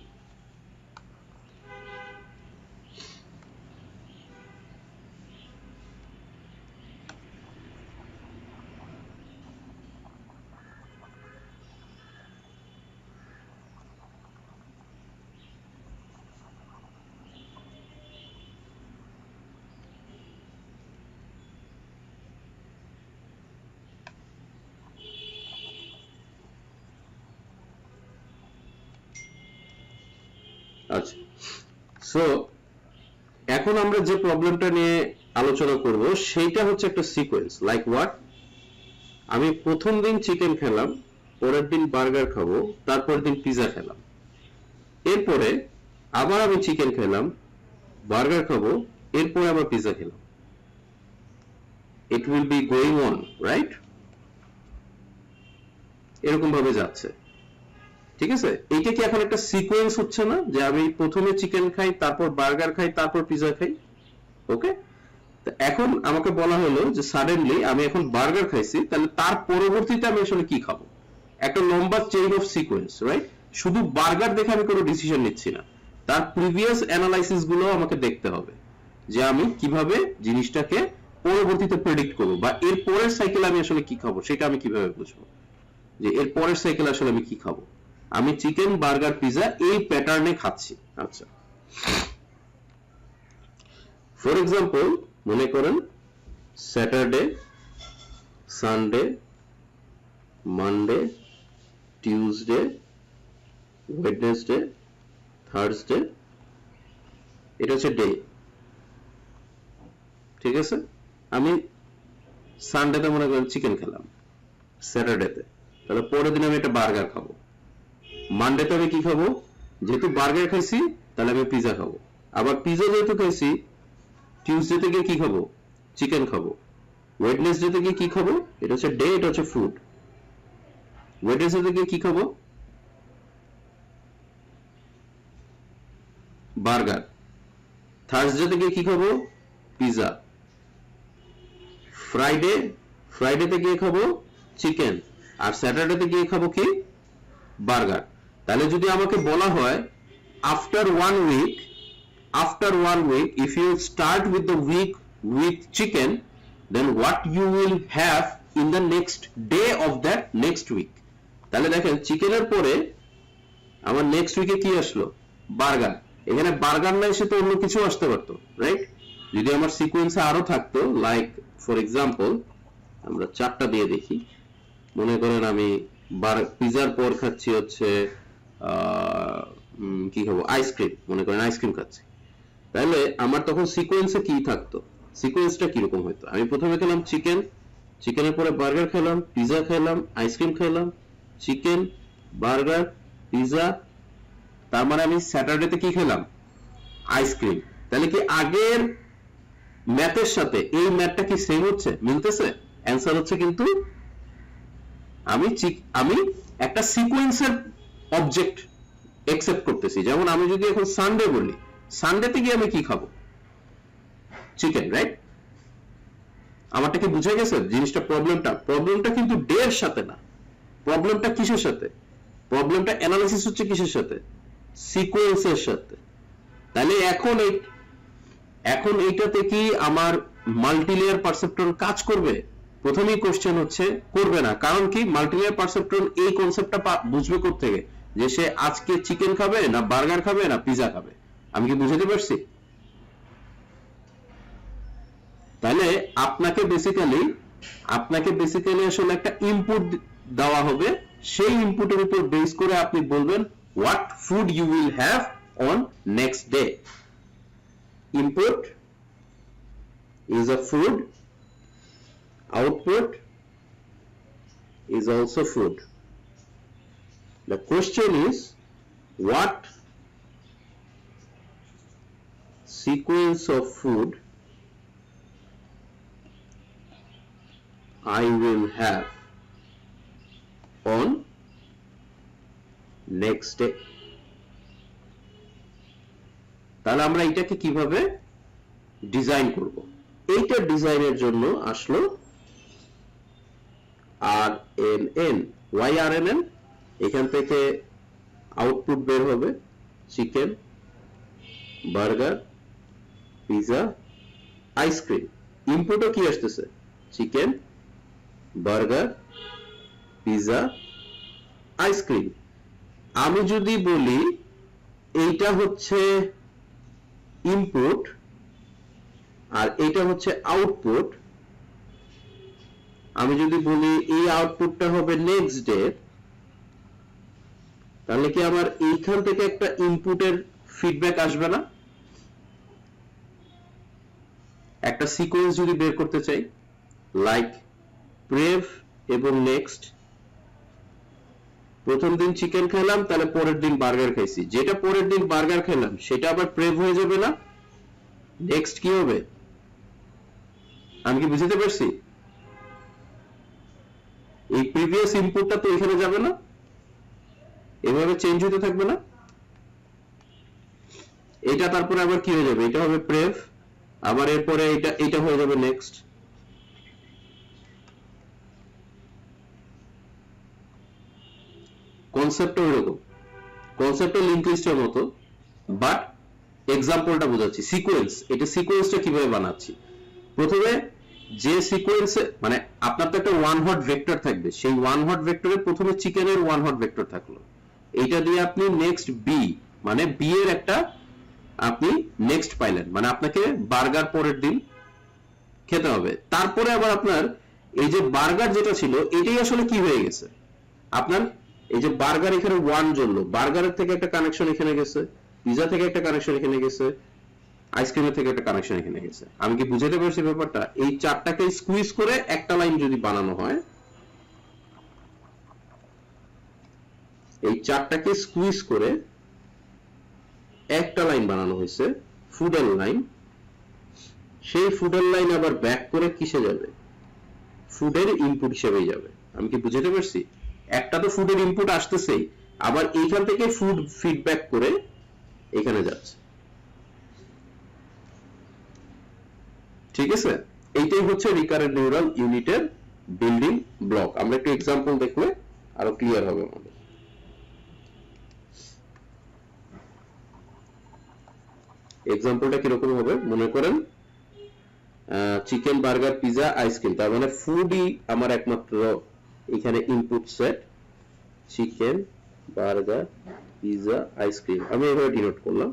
আচ্ছা, সো এখন আমরা যে প্রবলেমটা নিয়ে আলোচনা করব সেইটা হচ্ছে একটা সিকোয়েন্স। Like what? আমি প্রথম দিন চিকেন খেলাম, পরের দিন বার্গার খাবো, তারপরের দিন পিজা খেলাম, এরপরে আবার আমি চিকেন খেলাম, বার্গার খাবো, এরপরে আবার পিজা খেলাম। It will be going on, right? এরকম ভাবে যাচ্ছে, ঠিক আছে? এইটা কি এখন একটা সিকোয়েন্স হচ্ছে না, যে আমি প্রথমে চিকেন খাই, তারপর বার্গার খাই, তারপর পিজা খাই? ওকে, এখন আমাকে বলা হলো যে সাডেনলি আমি এখন বার্গার খাইছি, তাহলে তার পরবর্তীতে আমি আসলে কি খাবো? একটা লম্বা চেইন অফ সিকোয়েন্স, রাইট? শুধু বার্গার দেখে আমি কোনো ডিসিশন নিচ্ছি না, তার প্রিভিয়াস অ্যানালাইসিস গুলো আমাকে দেখতে হবে, যে আমি কিভাবে জিনিসটাকে পরবর্তীতে প্রেডিক্ট করবো, বা এর পরের সাইকেল আমি আসলে কি খাবো সেটা আমি কিভাবে বুঝবো, যে এর পরের সাইকেল আসলে আমি কি খাবো। আমি চিকেন, বার্গার, পিজা এই প্যাটার্নে খাচ্ছি। আচ্ছা, ফর এক্সাম্পল মনে করেন Saturday, Sunday, Monday, Tuesday, Wednesday, Thursday, এটা হচ্ছে ডে, ঠিক আছে? আমি সানডেতে মনে করেন চিকেন খেলাম, স্যাটারডেতে, তাহলে পরের দিন আমি একটা বার্গার খাবো। মানডেতে আমি কি খাবো? যেহেতু বার্গার খাইছি তাহলে আমি পিজা খাবো। আবার পিজা যেহেতু খাইছি, টিউসডে থেকে কি খাবো? চিকেন খাবো। ওয়েডনেসডে থেকে কি খাবো? এটা হচ্ছে ডে, এটা হচ্ছে ফুড। ওয়েডনেসডে থেকে কি খাবো? বার্গার। থার্সডে থেকে কি খাবো? পিজা। ফ্রাইডে থেকে খাবো চিকেন, আর স্যাটারডে থেকে খাবো কি? বার্গার। তাহলে যদি আমাকে বলা হয় after one week if you start with the week with chicken, then what you will have in the next day of that next week? তাহলে দেখেন চিকেনের পরে আমার নেক্সট উইকে কি আসলো? বার্গার। এখানে বার্গার না এসে তো অন্য কিছু আসতে পারতো, রাইট? যদি আমার সিকোয়েন্সে আরো থাকতো, লাইক ফর এক্সাম্পল আমরা চারটা দিয়ে দেখি। মনে করেন আমি পিজার পর খাচ্ছি হচ্ছে কি খাবো? আইসক্রিম। মনে করেন আইসক্রিম খাচ্ছি, তাহলে আমার তখন সিকোয়েন্সে কি থাকতো? সিকোয়েন্সটা কিরকম হইতো? আমি প্রথমে খেলাম চিকেন, চিকেনের পরে বার্গার খেলাম, পিজা খেলাম, আইসক্রিম খেলাম, চিকেন, বার্গার, পিজা, তার মানে আমি স্যাটারডেতে কি খেলাম? আইসক্রিম। তাহলে কি আগের ম্যাথের সাথে এই ম্যাথটা কি সেম হচ্ছে, মিলতেছে? অ্যান্সার হচ্ছে কিন্তু আমি একটা সিকোয়েন্সের অবজেক্ট একসেপ্ট করতেছি। যেমন আমি যদি এখন সানডে বলি, সানডেতে গিয়ে আমি কি খাবো? Chicken, right? আমারটা কি বুঝে গেছে জিনিসটা? প্রবলেমটা কিন্তু ডে এর সাথে না, প্রবলেমটা কিসের সাথে? প্রবলেমটা অ্যানালাইসিস হচ্ছে কিসের সাথে? সিকোয়েন্সের সাথে। তাহলে এখন এইটাতে কি আমার মাল্টিলেয়ার পারসেপ্ট্রন কাজ করবে? প্রথমেই কোশ্চেন হচ্ছে করবে না। কারণ কি? মাল্টিলেয়ার পারসেপ্ট্রন এই কনসেপ্টটা বুঝবে কোত্থেকে, যে সে আজকে চিকেন খাবে না বার্গার খাবে না পিজা খাবে। আমি কি বুঝাতে পারছি? তাহলে আপনাকে বেসিক্যালি আসলে একটা ইনপুট দেওয়া হবে, সেই ইনপুটের উপর বেস করে আপনি বলবেন what food you will have on next day. Input is a food, Output is also food. The question is, what sequence of food I will have on next day? তাহলে আমরা এটাকে কিভাবে ডিজাইন করব? এইটা ডিজাইনের জন্য আসলো RNN. Why RNN? এখান থেকে আউটপুট বের হবে চিকেন, বার্গার, পিজা, আইসক্রিম। ইনপুটও কি আসতেছে? Chicken, burger, pizza, ice cream. আমি যদি বলি এইটা হচ্ছে ইনপুট আর এটা হচ্ছে আউটপুট, আমি যদি বলি এই আউটপুটটা হবে নেক্সট ডে, তাহলে কি আমার এইখান থেকে একটা ইনপুটের ফিডব্যাক আসবে না? একটা সিকোয়েন্স যদি বের করতে চাই, লাইক প্রেভ এবং নেক্সট, প্রথম দিন চিকেন খেলাম, তাহলে পরের দিন বার্গার খাইছি, যেটা পরের দিন বার্গার খেলাম সেটা আবার প্রেভ হয়ে যাবে না? নেক্সট কি হবে? আমি কি বুঝতে পারছি? এই প্রিভিয়াস ইনপুটটা তো এখানে যাবে না, এভাবে চেঞ্জ হতে থাকবে না? এটা তারপরে আবার কি হয়ে যাবে? এটা হবে প্রেভ, আবার এরপরে এটা হয়ে যাবে নেক্সট। কনসেপ্টটা এরকম, কনসেপ্টটা লিংক লিস্টের মতো, বাট এক্সাম্পলটা বোঝাচ্ছি। সিকোয়েন্স, এটা সিকোয়েন্সটা কিভাবে বানাচ্ছি? প্রথমে যে সিকোয়েন্সে মানে আপনার তো একটা ওয়ান হট ভেক্টর থাকবে, সেই ওয়ান হট ভেক্টরে প্রথমে চিকেনের ওয়ান হট ভেক্টর থাকলো, এইটা দিয়ে আপনি নেক্সট বি মানে বি এর একটা আপনি নেক্সট পাইলেন, মানে আপনাকে বার্গার পরের দিন খেতে হবে। তারপরে আবার আপনার এই যে বার্গার যেটা ছিল এটাই আসলে কি হয়ে গেছে, আপনার এই যে বার্গার এখানে ওয়ান জ্বললো, বার্গারের থেকে একটা কানেকশন এখানে গেছে, পিজা থেকে একটা কানেকশন এখানে গেছে, আইসক্রিমের থেকে একটা কানেকশন এখানে গেছে। আমি কি বুঝাতে পারছি ব্যাপারটা? এই চারটাকে স্কুইজ করে একটা লাইন যদি বানানো হয়, এই চারটাকে স্কুইজ করে একটা লাইন বানানো হয়েছে, ফুডের লাইন। সেই ফুডের লাইন আবার ব্যাক করে কিসে যাবে? ফুডের ইনপুট হিসেবেই যাবে। আমি কি বুঝাতে পারছি? একটা তো ফুডের ইনপুট আসতেছেই, আবার এইখান থেকে ফুড ফিডব্যাক করে এখানে যাচ্ছে। ঠিক আছে? এইটাই হচ্ছে রিকারেন্ট নিউরাল ইউনিটের বিল্ডিং ব্লক। আমরা একটু এক্সাম্পল দেখলে আরো ক্লিয়ার হবে আমাদের। এক্সাম্পলটা কিরকম হবে? মনে করেন চিকেন, বার্গার, পিজা, আইসক্রিম, তার মানে ফুডই আমার একমাত্র এখানে input set. Chicken, burger, pizza, ice cream আমি এভাবে ডিনোট করলাম।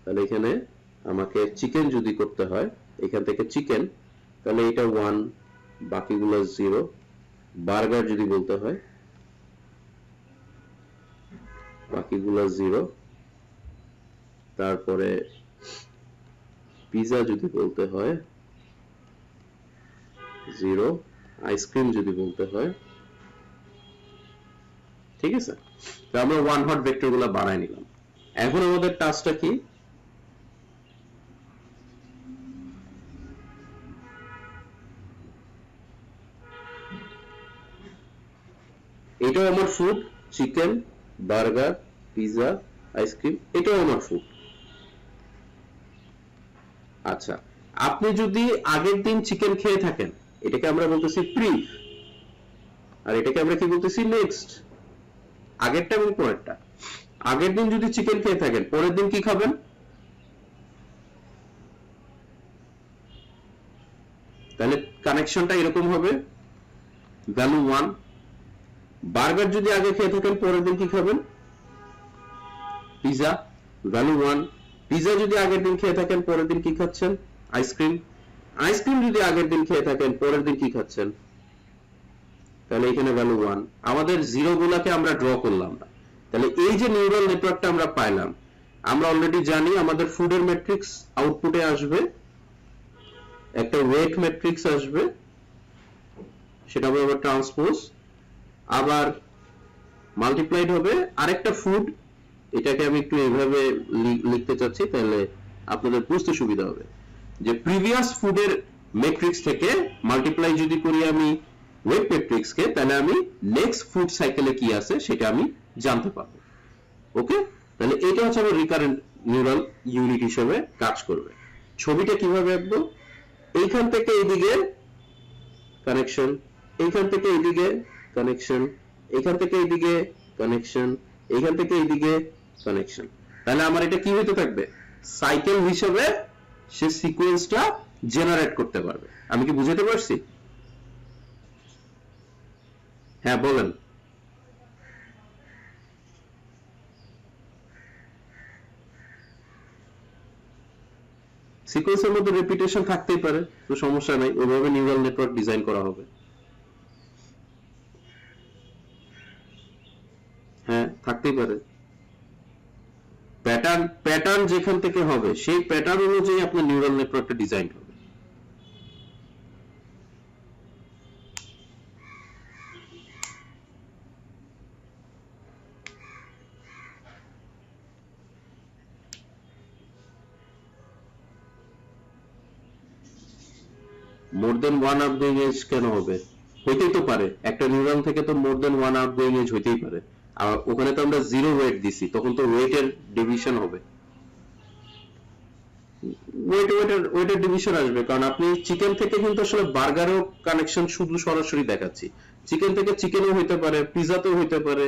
তাহলে এখানে আমাকে চিকেন যদি করতে হয়, এখান থেকে চিকেন, তাহলে এটা 1, বাকিগুলো 0। বার্গার যদি বলতে হয়, বাকিগুলো 0। তারপরে পিজা যদি বলতে হয় 0, আইসক্রিম যদি বলতে হয়, ঠিক আছে? তো আমরা ওয়ান হট ভেক্টর গুলো বানাই নিলাম। এখন আমাদের টাস্কটা কি? এটাও আমার food, chicken, burger, pizza, ice cream, এটাও আমার ফুড। আচ্ছা, আপনি যদি আগের দিন চিকেন খেয়ে থাকেন, এটাকে আমরা বলতেছি প্রিভ, আর এটাকে আমরা কি বলতেছি? নেক্সট। আগেরটা এবং পরেরটা। আগের দিন যদি চিকেন খেয়ে থাকেন, পরের দিন কি খাবেন? তাহলে কানেকশনটা এরকম হবে, ভ্যালু 1। বার্গার যদি আগে খেয়ে থাকেন, পরের দিন কি খাবেন? Pizza, value 1। পিজা যদি আগের দিন খেয়ে থাকেন, পরের দিন কি খাচ্ছেন? আইসক্রিম। আইসক্রিম যদি আগের দিন খেয়ে থাকেন, পরের দিন কি খাচ্ছেন? তাহলে এখানে ভ্যালু 1। আমাদের জিরো গুলাকে আমরা ড্র করলাম না। তাহলে এই যে নিউরাল নেটওয়ার্কটা আমরা পাইলাম, আমরা অলরেডি জানি আমাদের ফুডের ম্যাট্রিক্স আউটপুটে আসবে একটা ওয়েট ম্যাট্রিক্স আসবে, সেটা হবে আবার ট্রান্সপোজ, আবার মাল্টিপ্লাইড হবে আরেকটা ফুড। এটাকে আমি একটু এইভাবে লিখতে চাচ্ছি, তাহলে আপনাদের বুঝতে সুবিধা হবে যে প্রিভিয়াস ফুডের ম্যাট্রিক্স থেকে মাল্টিপ্লাই যদি করি আমি ওয়েট ম্যাট্রিক্স কে, তাহলে আমি নেক্সট ফুড সাইকেলে কি আছে সেটা আমি জানতে পারবো। ওকে, তাহলে এটা হচ্ছে আমার রিকারেন্ট নিউরাল ইউনিট হিসেবে কাজ করবে। ছবিটা কিভাবে আঁকবো? এইখান থেকে এইদিকে কানেকশন, এইখান থেকে এইদিকে কানেকশন, এইখান থেকে এইদিকে কানেকশন, এইখান থেকে এইদিকে কানেকশন। তাহলে আমার এটা কি হতে থাকবে? সাইকেল হিসেবে সে সিকোয়েন্সটা জেনারেট করতে পারবে। আমি কি বুঝাতে পারছি? হ্যাঁ বলেন। সিকোয়েন্সের মধ্যে রেপিটেশন থাকতেই পারে, তো সমস্যা নাই, ওইভাবে নিউরাল নেটওয়ার্ক ডিজাইন করা হবে। হ্যাঁ থাকতেই পারে। প্যাটার্ন যেখান থেকে হবে সেই প্যাটার্ন অনুযায়ী আপনার নিউরাল নেটওয়ার্কটা ডিজাইন হবে। মোর দেন ওয়ান আউটগোয়িং এজ কেন হবে? হইতেই তো পারে, একটা নিউরন থেকে তো মোর দেন ওয়ান আউটগোয়িং এজ হইতেই পারে। আর ওখানে তো আমরা জিরো ওয়েট দিছি, তখন তো ওয়েটের ডিভিশন হবে, ওয়েটের ডিভিশন আসবে। কারণ আপনি চিকেন থেকে কিন্তু আসলে বার্গারও কানেকশন শুধু সরাসরি দেখাচ্ছি, চিকেন থেকে চিকেনও হইতে পারে, পিজাতেও হইতে পারে,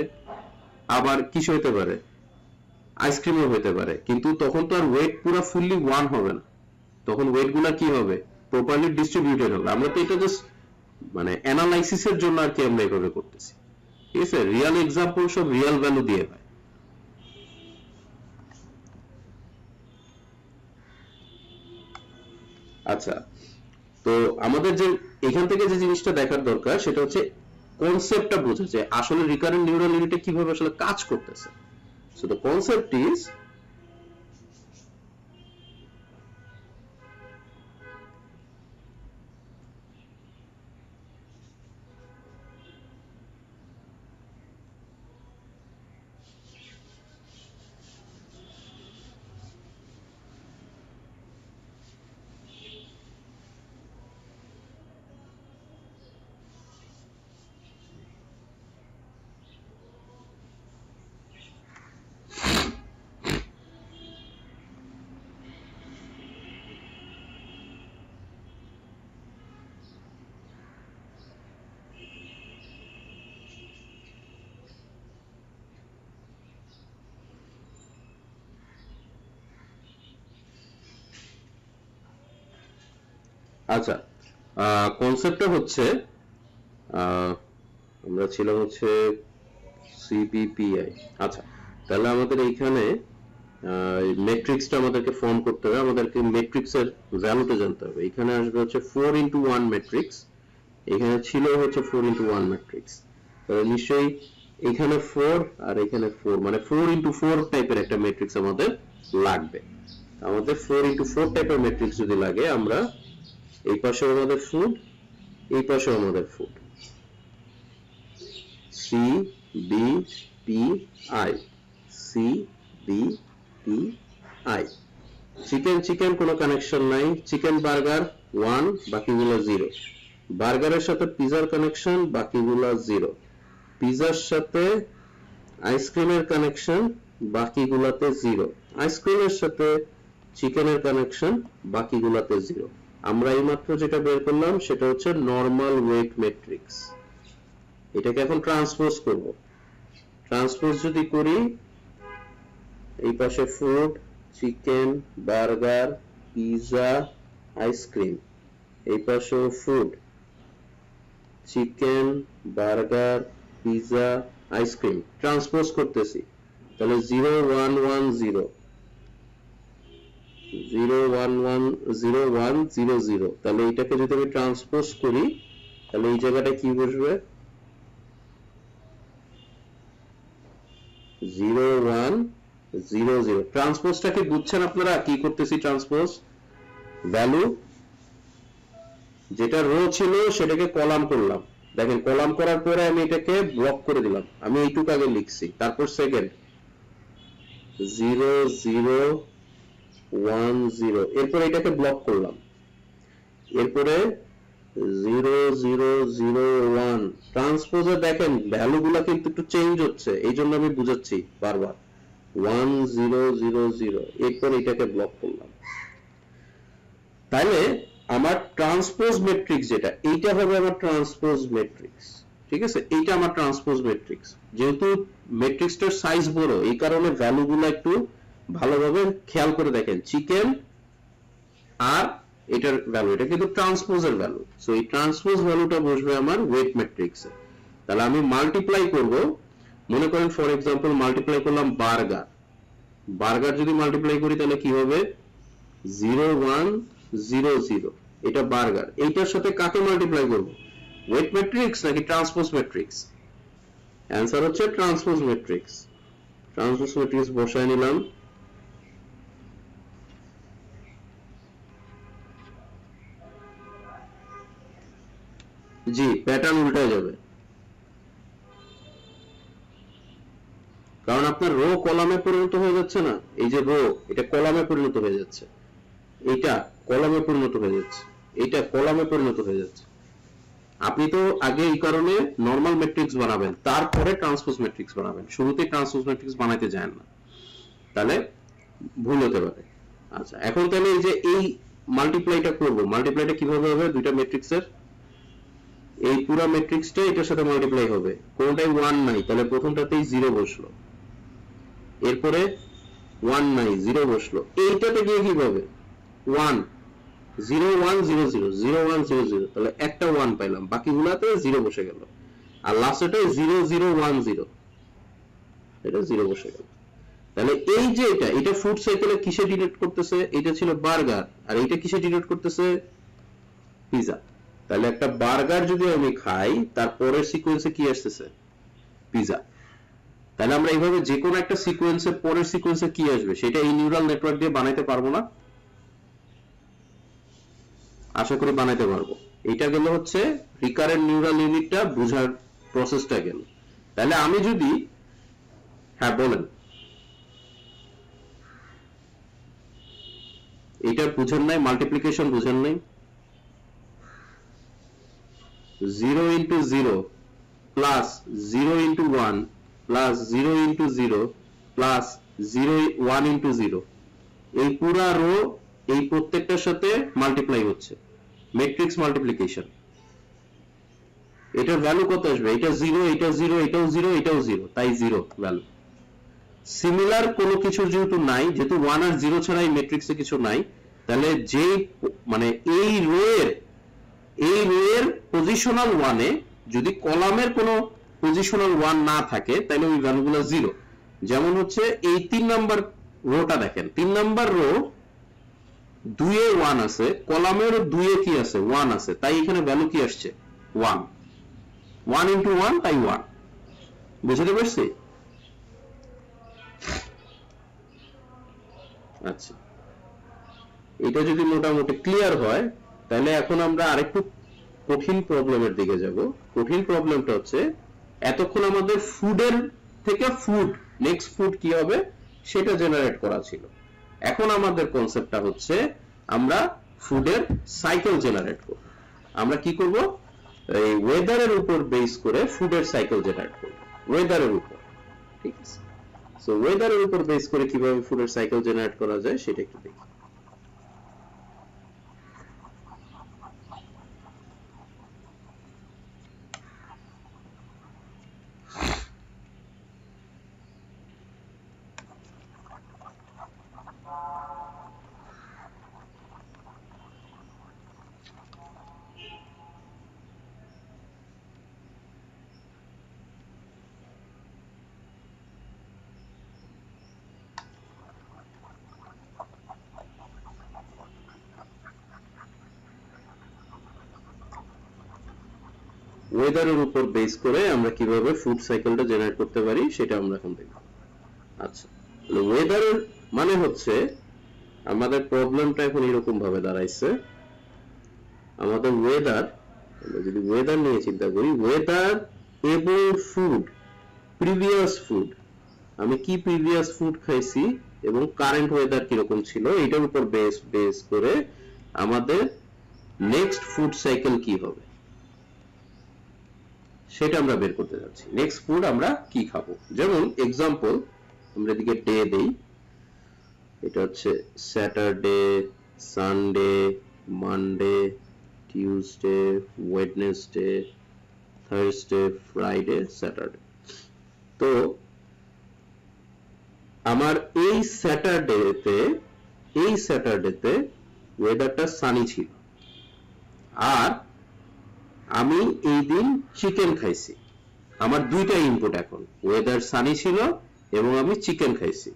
আবার কিছু হইতে পারে, আইসক্রিমও হইতে পারে, কিন্তু তখন তো আর ওয়েট পুরো ফুললি ওয়ান হবে না, তখন ওয়েট গুলা কি হবে? প্রপারলি ডিস্ট্রিবিউটেড হবে। আমরা তো এটা জাস্ট মানে অ্যানালাইসিসের জন্য আর কি আমরা এভাবে করতেছি, ঠিক আছে? রিয়েল এক্সাম্পল সব রিয়েল ভ্যালু দিয়ে হয়। আচ্ছা, তো আমাদের যে এখান থেকে যে জিনিসটা দেখার দরকার সেটা হচ্ছে কনসেপ্টটা বোঝা, যে আসলে রিকারেন্ট নিউরাল ইউনিটে কিভাবে আসলে কাজ করতেছে। সো দ্য কনসেপ্ট ইজ আচ্ছা, কনসেপ্টটা হচ্ছে আমরা ছিলাম হচ্ছে সিবিপিআই। আচ্ছা, তাহলে আমাদের এইখানে ম্যাট্রিক্সটা আমাদেরকে ফর্ম করতে হবে, আমাদেরকে ম্যাট্রিক্সের ভ্যালুটা জানতে হবে। এখানে আসবে হচ্ছে 4x1 ম্যাট্রিক্স, এখানে ছিল হচ্ছে 4x1 ম্যাট্রিক্স, তাহলে নিশ্চয়ই এখানে 4 আর এখানে 4, মানে 4x4 টাইপের একটা ম্যাট্রিক্স আমাদের লাগবে। আমাদের 4x4 টাইপের ম্যাট্রিক্স যদি লাগে, আমরা এই পাশে আমাদের ফুড, এই পাশে আমাদের food, C B P I, C B P I. Chicken chicken কোনো কানেকশন নাই, চিকেন বার্গার 1, বাকিগুলো 0। বার্গারের সাথে পিজার কানেকশন, বাকিগুলো 0। পিজার সাথে আইসক্রিমের কানেকশন, বাকিগুলোতে 0। আইসক্রিমের সাথে চিকেনের কানেকশন, বাকিগুলোতে 0। আমরা এইমাত্র যেটা বের করলাম সেটা হচ্ছে নরমাল ওয়েট ম্যাট্রিক্স। এটাকে এখন ট্রান্সপোজ করব। ট্রান্সপোজ যদি করি, এই পাশে food, chicken, burger, pizza, ice cream, এই পাশে food, chicken, burger, pizza, ice cream, transpose করতেছি, তাহলে 0 1 1 0, 0 1 1 0 1 0 0। তাহলে এটাকে যদি আমি ট্রান্সপোজ করি, তাহলে এই জায়গাটা কি বসবে? 0 1 0 0। ট্রান্সপোজটা কি বুঝছেন আপনারা? কি করতেছি ট্রান্সপোজ? ভ্যালু যেটা রো ছিল সেটাকে কলাম করলাম, দেখেন কলাম করার পরে আমি এটাকে ব্লক করে দিলাম, আমি এইটুকু আগে লিখছি, তারপর সেকেন্ড 0 0 1 0, এরপর এটাকে ব্লক করলাম, এরপরে 0 0 0 1, ট্রান্সপোজে দেখেন ভ্যালুগুলো কিন্তু একটু চেঞ্জ হচ্ছে, এই জন্য আমি বুঝাচ্ছি বারবার 1 0 0 0, এরপর এটাকে ব্লক করলাম। তাহলে আমার ট্রান্সপোজ ম্যাট্রিক্স যেটা, এইটা হবে আমার ট্রান্সপোজ ম্যাট্রিক্স, ঠিক আছে, এইটা আমার ট্রান্সপোজ ম্যাট্রিক্স। যেহেতু ম্যাট্রিক্সটার সাইজ বড়, এই কারণে ভ্যালুগুলো একটু ভালোভাবে খেয়াল করে দেখেন, চিকেন আর এটার ভ্যালু, এটা কিন্তু ট্রান্সপোজের ভ্যালু, সো এই ট্রান্সপোজ ভ্যালুটা বসবে আমার ওয়েট ম্যাট্রিক্সে। তাহলে আমি মাল্টিপ্লাই করব, মনে করেন ফর এক্সাম্পল মাল্টিপ্লাই করলাম বার্গার, বার্গার যদি মাল্টিপ্লাই করি তাহলে কি হবে 0 1 0 0, এটা বার্গার, এইটার সাথে কাকে মাল্টিপ্লাই করব, ওয়েট ম্যাট্রিক্স নাকি ট্রান্সপোজ ম্যাট্রিক্স? অ্যান্সার হচ্ছে ট্রান্সপোজ ম্যাট্রিক্স। ট্রান্সপোজ ম্যাট্রিক্স বসায় নিলাম, জি প্যাটার্ন উল্টায় যাবে, কারণ আপনার রো কলামে পরিণত হয়ে যাচ্ছে না, এই যে রো এটা কলামে পরিণত হয়ে যাচ্ছে, এটা কলামে পরিণত হয়ে যাচ্ছে, এটা কলামে পরিণত হয়ে যাচ্ছে। আপনি তো আগে এই কারণে নরমাল ম্যাট্রিক্স বানাবেন, তারপরে ট্রান্সপোজ ম্যাট্রিক্স বানাবেন, শুরুতে ট্রান্সপোজ ম্যাট্রিক্স বানাইতে যান না, তাহলে ভুল হতে পারে। আচ্ছা এখন তাহলে এই যে এই মাল্টিপ্লাইটা করব, মাল্টিপ্লাইটা কিভাবে হবে, দুইটা ম্যাট্রিক্সের এই পুরো ম্যাট্রিক্সটা এটার সাথে মাল্টিপ্লাই হবে, কোনটাই 1 নাই, তাহলে প্রথমটাতেই 0 বসলো, এরপরে 1 নাই 0 বসলো, এইটাতে গিয়ে কি হবে 1 0 1 0 0 0 1 0 0, তাহলে একটা 1 পাইলাম, বাকিগুলাতে 0 বসে গেল, আর লাস্টেটাই 0 0 1 0, এটা 0 বসে গেল। তাহলে এই যে এটা ফুড সাইকেলে কিসে ডিনোট করতেছে, এটা ছিল বার্গার, আর এটা কিসে ডিনোট করতেছে, পিজা। তাহলে একটা বার্গার যদি আমি খাই, তার পরের সিকোয়েন্সে কি আসতেছে, পিজা। তাহলে আমরা এইভাবে যে কোনো একটা সিকোয়েন্সের পরের সিকোয়েন্সে কি আসবে সেটা এই নিউরাল নেটওয়ার্ক দিয়ে বানাইতে পারবো না? আশা করি বানাইতে পারবো। এটা গেল হচ্ছে রিকারেন্ট নিউরাল ইউনিটটা বোঝার প্রসেসটা গেল। তাহলে আমি যদি, হ্যাঁ বলেন, এটা বুঝেন নাই, মাল্টিপ্লিকেশন বুঝেন নাই, 0 into 0 plus 0 into 1 plus 0 into 0 plus 0 1 into 0, এই পুরা রো এই প্রত্যেকটার সাথে মাল্টিপ্লাই হচ্ছে, ম্যাট্রিক্স মাল্টিপ্লিকেশন। এটার ভ্যালু কত আসবে, এটা 0, এটা 0, এটাও 0, এটাও 0, তাই 0 ভ্যালু। সিমিলার কোনো কিছু যেহেতু নাই, যেহেতু 1 আর 0 ছাড়া এই ম্যাট্রিক্সে কিছু নাই, তাহলে যে মানে এই রো এর পজিশনাল 1 এ যদি কলামের কোনো পজিশনাল 1 না থাকে তাহলে ওই ভ্যালুগুলো 0। যেমন হচ্ছে এই 3 নাম্বার রোটা দেখেন, 3 নাম্বার রো 2 এ 1 আছে, কলামের 2 এ কি আছে 1 আছে, তাই এখানে ভ্যালু কি আসছে 1, 1 into 1 তাই 1। বুঝতে পারছি? আচ্ছা এটা যদি মোটামুটি ক্লিয়ার হয়, তাহলে এখন আমরা আরেকটু কঠিন প্রবলেমের দিকে যাব। কঠিন প্রবলেমটা হচ্ছে এতক্ষণ আমাদের ফুডের থেকে নেক্সট ফুড কি হবে সেটা জেনারেট করা ছিল, এখন আমাদের কনসেপ্টটা হচ্ছে আমরা ফুডের সাইকেল জেনারেট করব। আমরা কি করব, এই ওয়েদারের উপর বেস করে ফুডের সাইকেল জেনারেট করব, ওয়েদারের উপর, ঠিক আছে? সো ওয়েদারের উপর বেস করে কিভাবে ফুডের সাইকেল জেনারেট করা যায় সেটা একটু দেখি। ওয়েদারের উপর বেস করে আমরা কিভাবে ফুড সাইকেলটা জেনারেট করতে পারি সেটা আমরা এখন দেখব। আচ্ছা ওয়েদারের মানে হচ্ছে আমাদের প্রবলেমটা এখন এরকম ভাবে দাঁড়াইছে, আমাদের ওয়েদার, আমরা যদি ওয়েদার নিয়ে চিন্তা করি, ওয়েদার এবং ফুড, প্রিভিয়াস ফুড, আমি কি প্রিভিয়াস ফুড খাইছি এবং কারেন্ট ওয়েদার কিরকম ছিল, এটার উপর বেস করে আমাদের নেক্সট ফুড সাইকেল কি হবে সেটা আমরা বের করতে যাচ্ছি। নেক্সট ফুড আমরা কি খাবো, যেমন এক্সাম্পল আমরা এদিকে ডে দেই, এটা হচ্ছে Saturday, Sunday, Monday, Tuesday, Wednesday, Thursday, Friday, Saturday. তো আমার এই স্যাটারডেতে ওয়েদারটা সানি ছিল, আর আমি এই দিন চিকেন খাইছি। আমার দুইটা ইনপুট এখন, ওয়েদার সানি ছিল এবং আমি চিকেন খাইছি,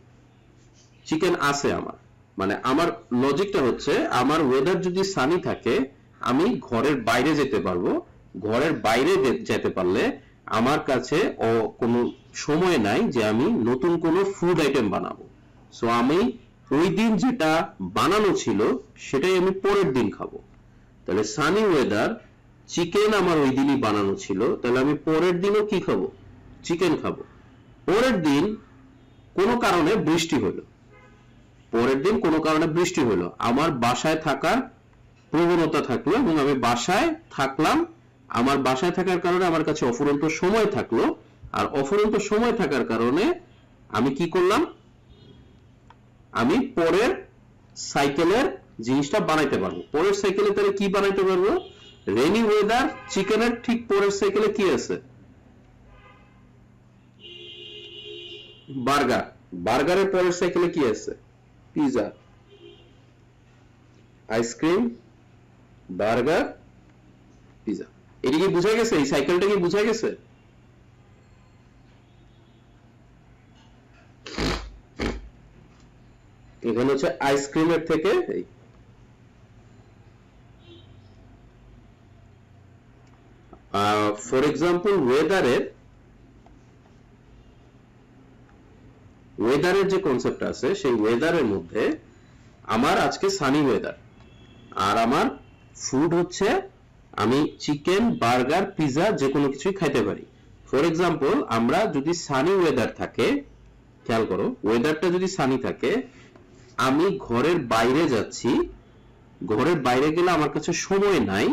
চিকেন আছে আমার। মানে আমার লজিকটা হচ্ছে, আমার ওয়েদার যদি সানি থাকে আমি ঘরের বাইরে যেতে পারবো, ঘরের বাইরে যেতে পারলে আমার কাছে কোনো সময় নাই যে আমি নতুন কোনো ফুড আইটেম বানাবো। সো আমি ওই দিন যেটা বানানো ছিল সেটাই আমি পরের দিন খাবো। তাহলে সানি ওয়েদার, চিকেন আমার ওই দিনই বানানো ছিল, তাহলে আমি পরের দিনও কি খাবো, চিকেন খাবো। পরের দিন কোনো কারণে বৃষ্টি হলো, পরের দিন কোনো কারণে বৃষ্টি হলো, আমার বাসায় থাকার প্রবণতা থাকলো এবং আমি বাসায় থাকলাম। আমার বাসায় থাকার কারণে আমার কাছে অফুরন্ত সময় থাকলো, আর অফুরন্ত সময় থাকার কারণে আমি কি করলাম, আমি পরের সাইকেলের জিনিসটা বানাইতে পারবো। পরের সাইকেলে তাহলে কি বানাইতে পারবো, রেনি ওয়েদার, চিকেনের ঠিক পরের সাইকেলে কি আছে, বার্গার। বার্গারের পরের সাইকেলে কি আছে, পিজা, আইসক্রিম, বার্গার, পিজা। এটা কি বুঝা গেছে, এই সাইকেলটা কি বুঝা গেছে? এখানে হচ্ছে আইসক্রিমের থেকে ফর এক্সাম্পল ওয়েদারের যে কনসেপ্ট আছে, সেই ওয়েদারের মধ্যে আমার আজকে সানি ওয়েদার, আর আমার ফুড হচ্ছে আমি চিকেন, বার্গার, পিজা যে কোনো কিছুই খাইতে পারি। ফর এক্সাম্পল আমরা যদি সানি ওয়েদার থাকে, খেয়াল করো, ওয়েদারটা যদি সানি থাকে, আমি ঘরের বাইরে যাচ্ছি, ঘরের বাইরে গেলে আমার কাছে সময় নাই,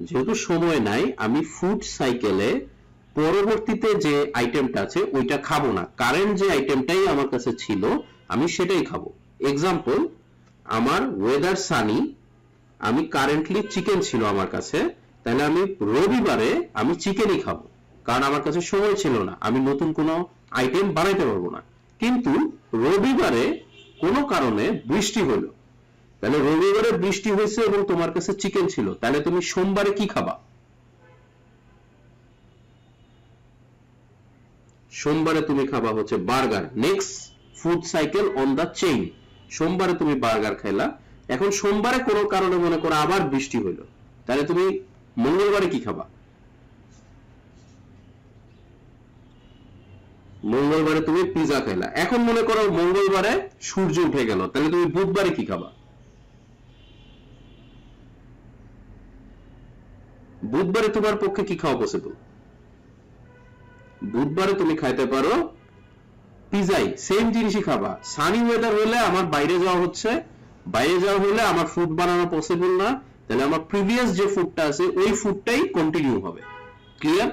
যেহেতু সময় নাই আমি ফুড সাইকেলে পরবর্তীতে যে আইটেমটা আছে ওইটা খাবো না, কারেন্ট যে আইটেমটাই আমার কাছে ছিল আমি সেটাই খাবো। এক্সাম্পল, আমার ওয়েদার সানি, আমি কারেন্টলি চিকেন ছিল আমার কাছে, তাহলে আমি রবিবারে আমি চিকেনই খাবো, কারণ আমার কাছে সময় ছিল না, আমি নতুন কোনো আইটেম বানাইতে পারবো না। কিন্তু রবিবারে কোনো কারণে বৃষ্টি হলো, তাহলে রবিবারে বৃষ্টি হয়েছে এবং তোমার কাছে চিকেন ছিল, তাহলে তুমি সোমবারে কি খাবা, সোমবারে তুমি খাবা হচ্ছে burger. Next food cycle on the chain, সোমবারে তুমি বার্গার খাইলা, এখন সোমবারে কোনো কারণে মনে করো আবার বৃষ্টি হইলো, তাহলে তুমি মঙ্গলবারে কি খাবা, মঙ্গলবারে তুমি পিজা খাইলা। এখন মনে করো মঙ্গলবারে সূর্য উঠে গেল, তাহলে তুমি বুধবারে কি খাবা, বুধবারে তোমার পক্ষে কি খাওয়া পসিবল, বুধবারে তুমি খাইতে পারো পিজাই, সেম জিনিসই খাবা। সানি ওয়েদার হলে আমার বাইরে যাওয়া হচ্ছে, বাইরে যাওয়া হলে আমার ফুড বানানো পসিবল না, তাহলে আমার প্রিভিয়াস যে ফুডটা আছে ওই ফুডটাই কন্টিনিউ হবে। ক্লিয়ার?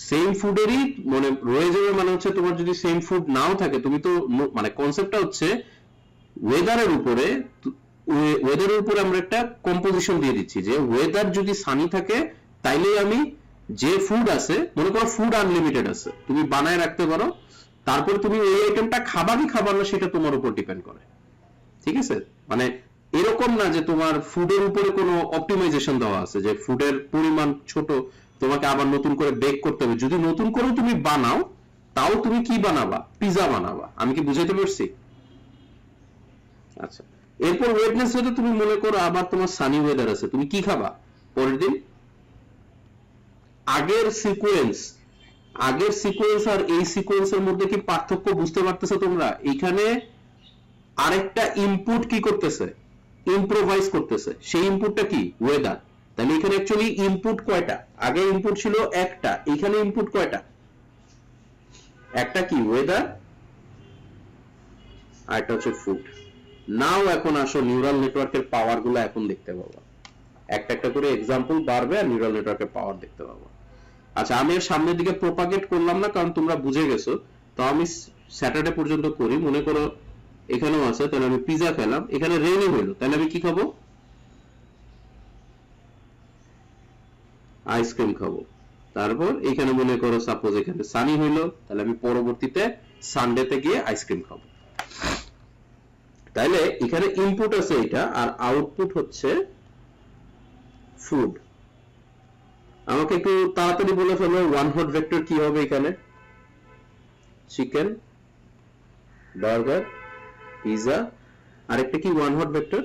সেম ফুডেরই মানে রয়ে যাবে, মানে হচ্ছে তোমার যদি সেম ফুড নাও থাকে, তুমি তো মানে কনসেপ্টটা হচ্ছে ওয়েদারের উপরে, ওয়েদারের উপরে আমরা একটা কম্পোজিশন দিয়ে দিচ্ছি যে ওয়েদার যদি সানি থাকে তাইলে আমি যে ফুড আছে, মনে করো ফুড আনলিমিটেড আছে, তুমি বানায় রাখতে পারো, তারপর তুমি ওই আইটেমটা খাবা কি খাবার না সেটা তোমার উপর ডিপেন্ড করে। ঠিক আছে, মানে এরকম না যে তোমার ফুডের উপরে কোনো অপটিমাইজেশন দেওয়া আছে যে ফুডের পরিমাণ ছোট, তোমাকে আবার নতুন করে বেক করতে হবে। যদি নতুন করে তুমি বানাও, তাও তুমি কি বানাবা, পিজা বানাবা। আমি কি বুঝাইতে পারছি? আচ্ছা, এরপর ওয়েডনেসডে তুমি মনে করো আবার তোমার সানি ওয়েদার আছে, তুমি কি খাবা পরের দিন, আগের সিকোয়েন্স আগের সিকোয়েন্স আর এই সিকোয়েন্সের মধ্যে কি পার্থক্য বুঝতে পারতেছো তোমরা? এখানে আরেকটা ইনপুট কি করতেছে, ইম্প্রোভাইজ করতেছে, সেই ইনপুটটা কি ওয়েদার। তাহলে এখানে অ্যাকচুয়ালি ইনপুট কয়টা? আগে ইনপুট ছিল একটা, এখানে ইনপুট কয়টা? একটা কি ওয়েদার, আর একটা হচ্ছে ফুড। নাও এখন আসো নিউরাল নেটওয়ার্কের পাওয়ার গুলো এখন দেখতে পাবো, একটা একটা করে এক্সাম্পল বাড়বে আর নিউরাল নেটওয়ার্কের পাওয়ার দেখতে পাবো। আচ্ছা আমি এর সামনের দিকে প্রপাগেট করলাম না, কারণ তোমরা বুঝে গেছো। তো আমি স্যাটারডে পর্যন্ত করি। মনে করো এখানেও আছে, তাহলে আমি পিজা খেলাম, এখানে রেইনি হইলো, তাহলে আমি কি খাবো? আইসক্রিম খাবো। তারপর এখানে মনে করো সাপোজ এখানে সানি হইলো, তাহলে আমি পরবর্তীতে সানডেতে গিয়ে আইসক্রিম খাবো। তাইলে এখানে ইনপুট আছে এটা, আর আউটপুট হচ্ছে ফুড। আমাকে একটু তাড়াতাড়ি বলে ফেলো ওয়ান হট ভেক্টর কি হবে এখানে? চিকেন, বার্গার, পিজা, আরেকটা কি ওয়ান হট ভেক্টর?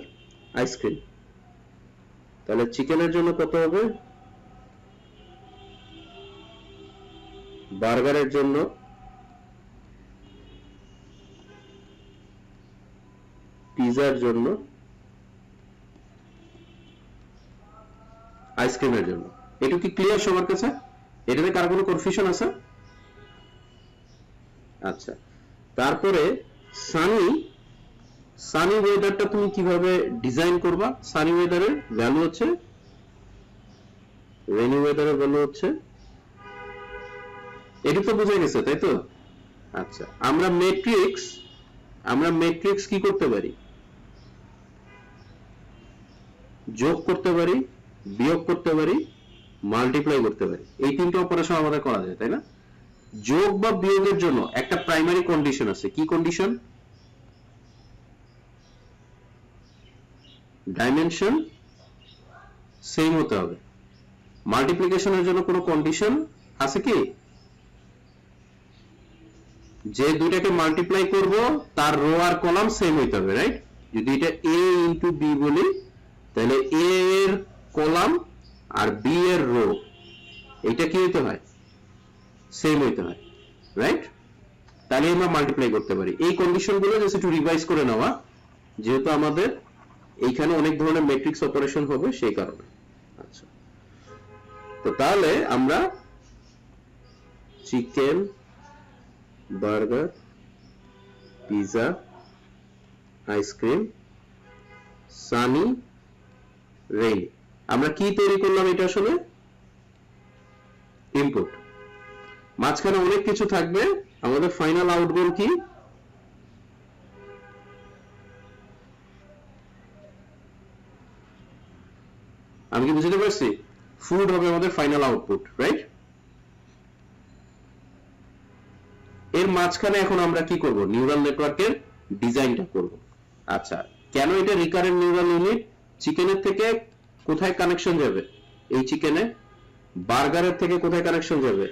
আইসক্রিম। তাহলে চিকেনের জন্য কত হবে? বার্গারের জন্য, পিজার জন্য, আইসক্রিমের জন্য। এটা কি ক্লিয়ার সবার কাছে? এটাতে কার কোনো কনফিউশন আছে? আচ্ছা, তারপরে সানি, সানি ওয়েদারটা তুমি কিভাবে ডিজাইন করবা? সানি ওয়েদারের ভ্যালু হচ্ছে, রেনি ওয়েদারের ভ্যালু হচ্ছে, এটা তো বুঝে গেছে তাই তো? আচ্ছা, আমরা ম্যাট্রিক্স কি করতে পারি? যোগ করতে পারি, বিয়োগ করতে পারি, মাল্টিপ্লাই করতে পারি। এই তিনটা অপারেশন আমাদের করা যায়, তাই না? যোগ বা বিয়োগের জন্য একটা প্রাইমারি কন্ডিশন আছে। কি কন্ডিশন? ডাইমেনশন সেম হতে হবে। মাল্টিপ্লিকেশনের জন্য কোনো কন্ডিশন আছে কি? যে দুইটাকে মাল্টিপ্লাই করব তার রো আর কলাম সেম হইতে হবে, রাইট? যদি এটা a ইনটু b বলি, তাহলে a এর কলাম আর b এর রো এটা কি হইতে হয়? সেম হইতে হয়, রাইট? তাহলে আমরা মাল্টিপ্লাই করতে পারি। এই কন্ডিশনগুলো জাস্ট একটু রিভাইজ করে নেওয়া, যেহেতু আমাদের এইখানে অনেক ধরনের ম্যাট্রিক্স অপারেশন হবে সেই কারণে। আচ্ছা, তো তাহলে আমরা chicken, burger, pizza, ice cream, Sunny, rain, আমরা কি তৈরি করলাম? এটা আসলে ইনপুট। মাঝখানে অনেক কিছু থাকবে। আমাদের ফাইনাল আউটপুট কি? আমি কি বুঝতে পারছি? ফুড হবে আমাদের ফাইনাল আউটপুট, রাইট? এর মাঝখানে এখন আমরা কি করব? নিউরাল নেটওয়ার্কের ডিজাইনটা করব। আচ্ছা, কেন এটা রিকারেন্ট নিউরাল ইউনিট? চিকেনের থেকে কোথায় কানেকশন যাবে? এই চিকেনে। বার্গারের থেকে কোথায় কানেকশন যাবে?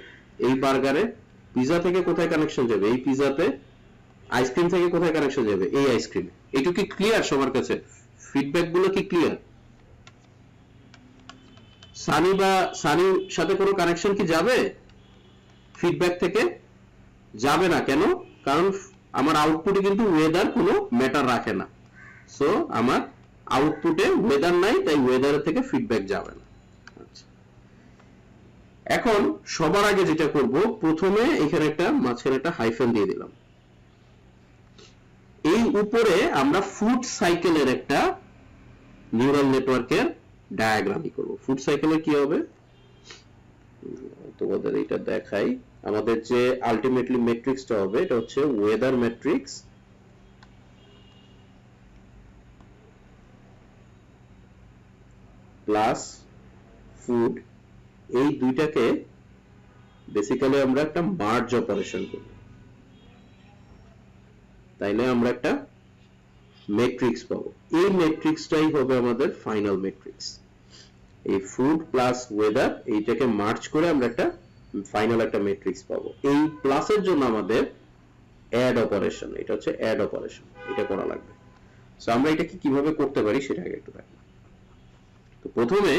এই বার্গারে। পিজা থেকে কোথায় কানেকশন যাবে? এই পিজাতে। আইসক্রিম থেকে কোথায় কানেকশন যাবে? এই আইসক্রিমে। এইটুকু কি ক্লিয়ার সবার কাছে? ফিডব্যাক গুলো কি ক্লিয়ার? সানির সাথে কোনো কানেকশন কি যাবে ফিডব্যাক থেকে? যাবে না। কেন? কারণ আমার আউটপুটে কিন্তু ওয়েদার কোনো ম্যাটার রাখে না। সো আমার আউটপুটে ওয়েদার নাই, তাই ওয়েদারের থেকে ফিডব্যাক যাবে না। আচ্ছা, এখন সবার আগে যেটা করব, প্রথমে এখানে একটা মাঝখানে একটা হাইফেন দিয়ে দিলাম। এই উপরে আমরা ফুড সাইকেলের একটা নিউরাল নেটওয়ার্কের ডায়াগ্রামই করব। ফুড সাইকেলের কি হবে তোমাদের এটা দেখাই। আমাদের যে আলটিমেটলি ম্যাট্রিক্সটা হবে এটা হচ্ছে ওয়েদার ম্যাট্রিক্স প্লাস ফুড। এই দুইটাকে বেসিক্যালি আমরা একটা মার্জ অপারেশন করব, তাইলে আমরা একটা ম্যাট্রিক্স পাবো। এই ম্যাট্রিক্সটাই হবে আমাদের ফাইনাল ম্যাট্রিক্স। এই ফুড প্লাস ওয়েদার এইটাকে মার্জ করে আমরা একটা ফাইনাল একটা ম্যাট্রিক্স পাবো। এই প্লাসের জন্য আমাদের অ্যাড অপারেশন, এটা হচ্ছে অ্যাড অপারেশন, এটা করা লাগবে। সো আমরা এটাকে কিভাবে করতে পারি সেটা আগে একটু দেখো। তো প্রথমে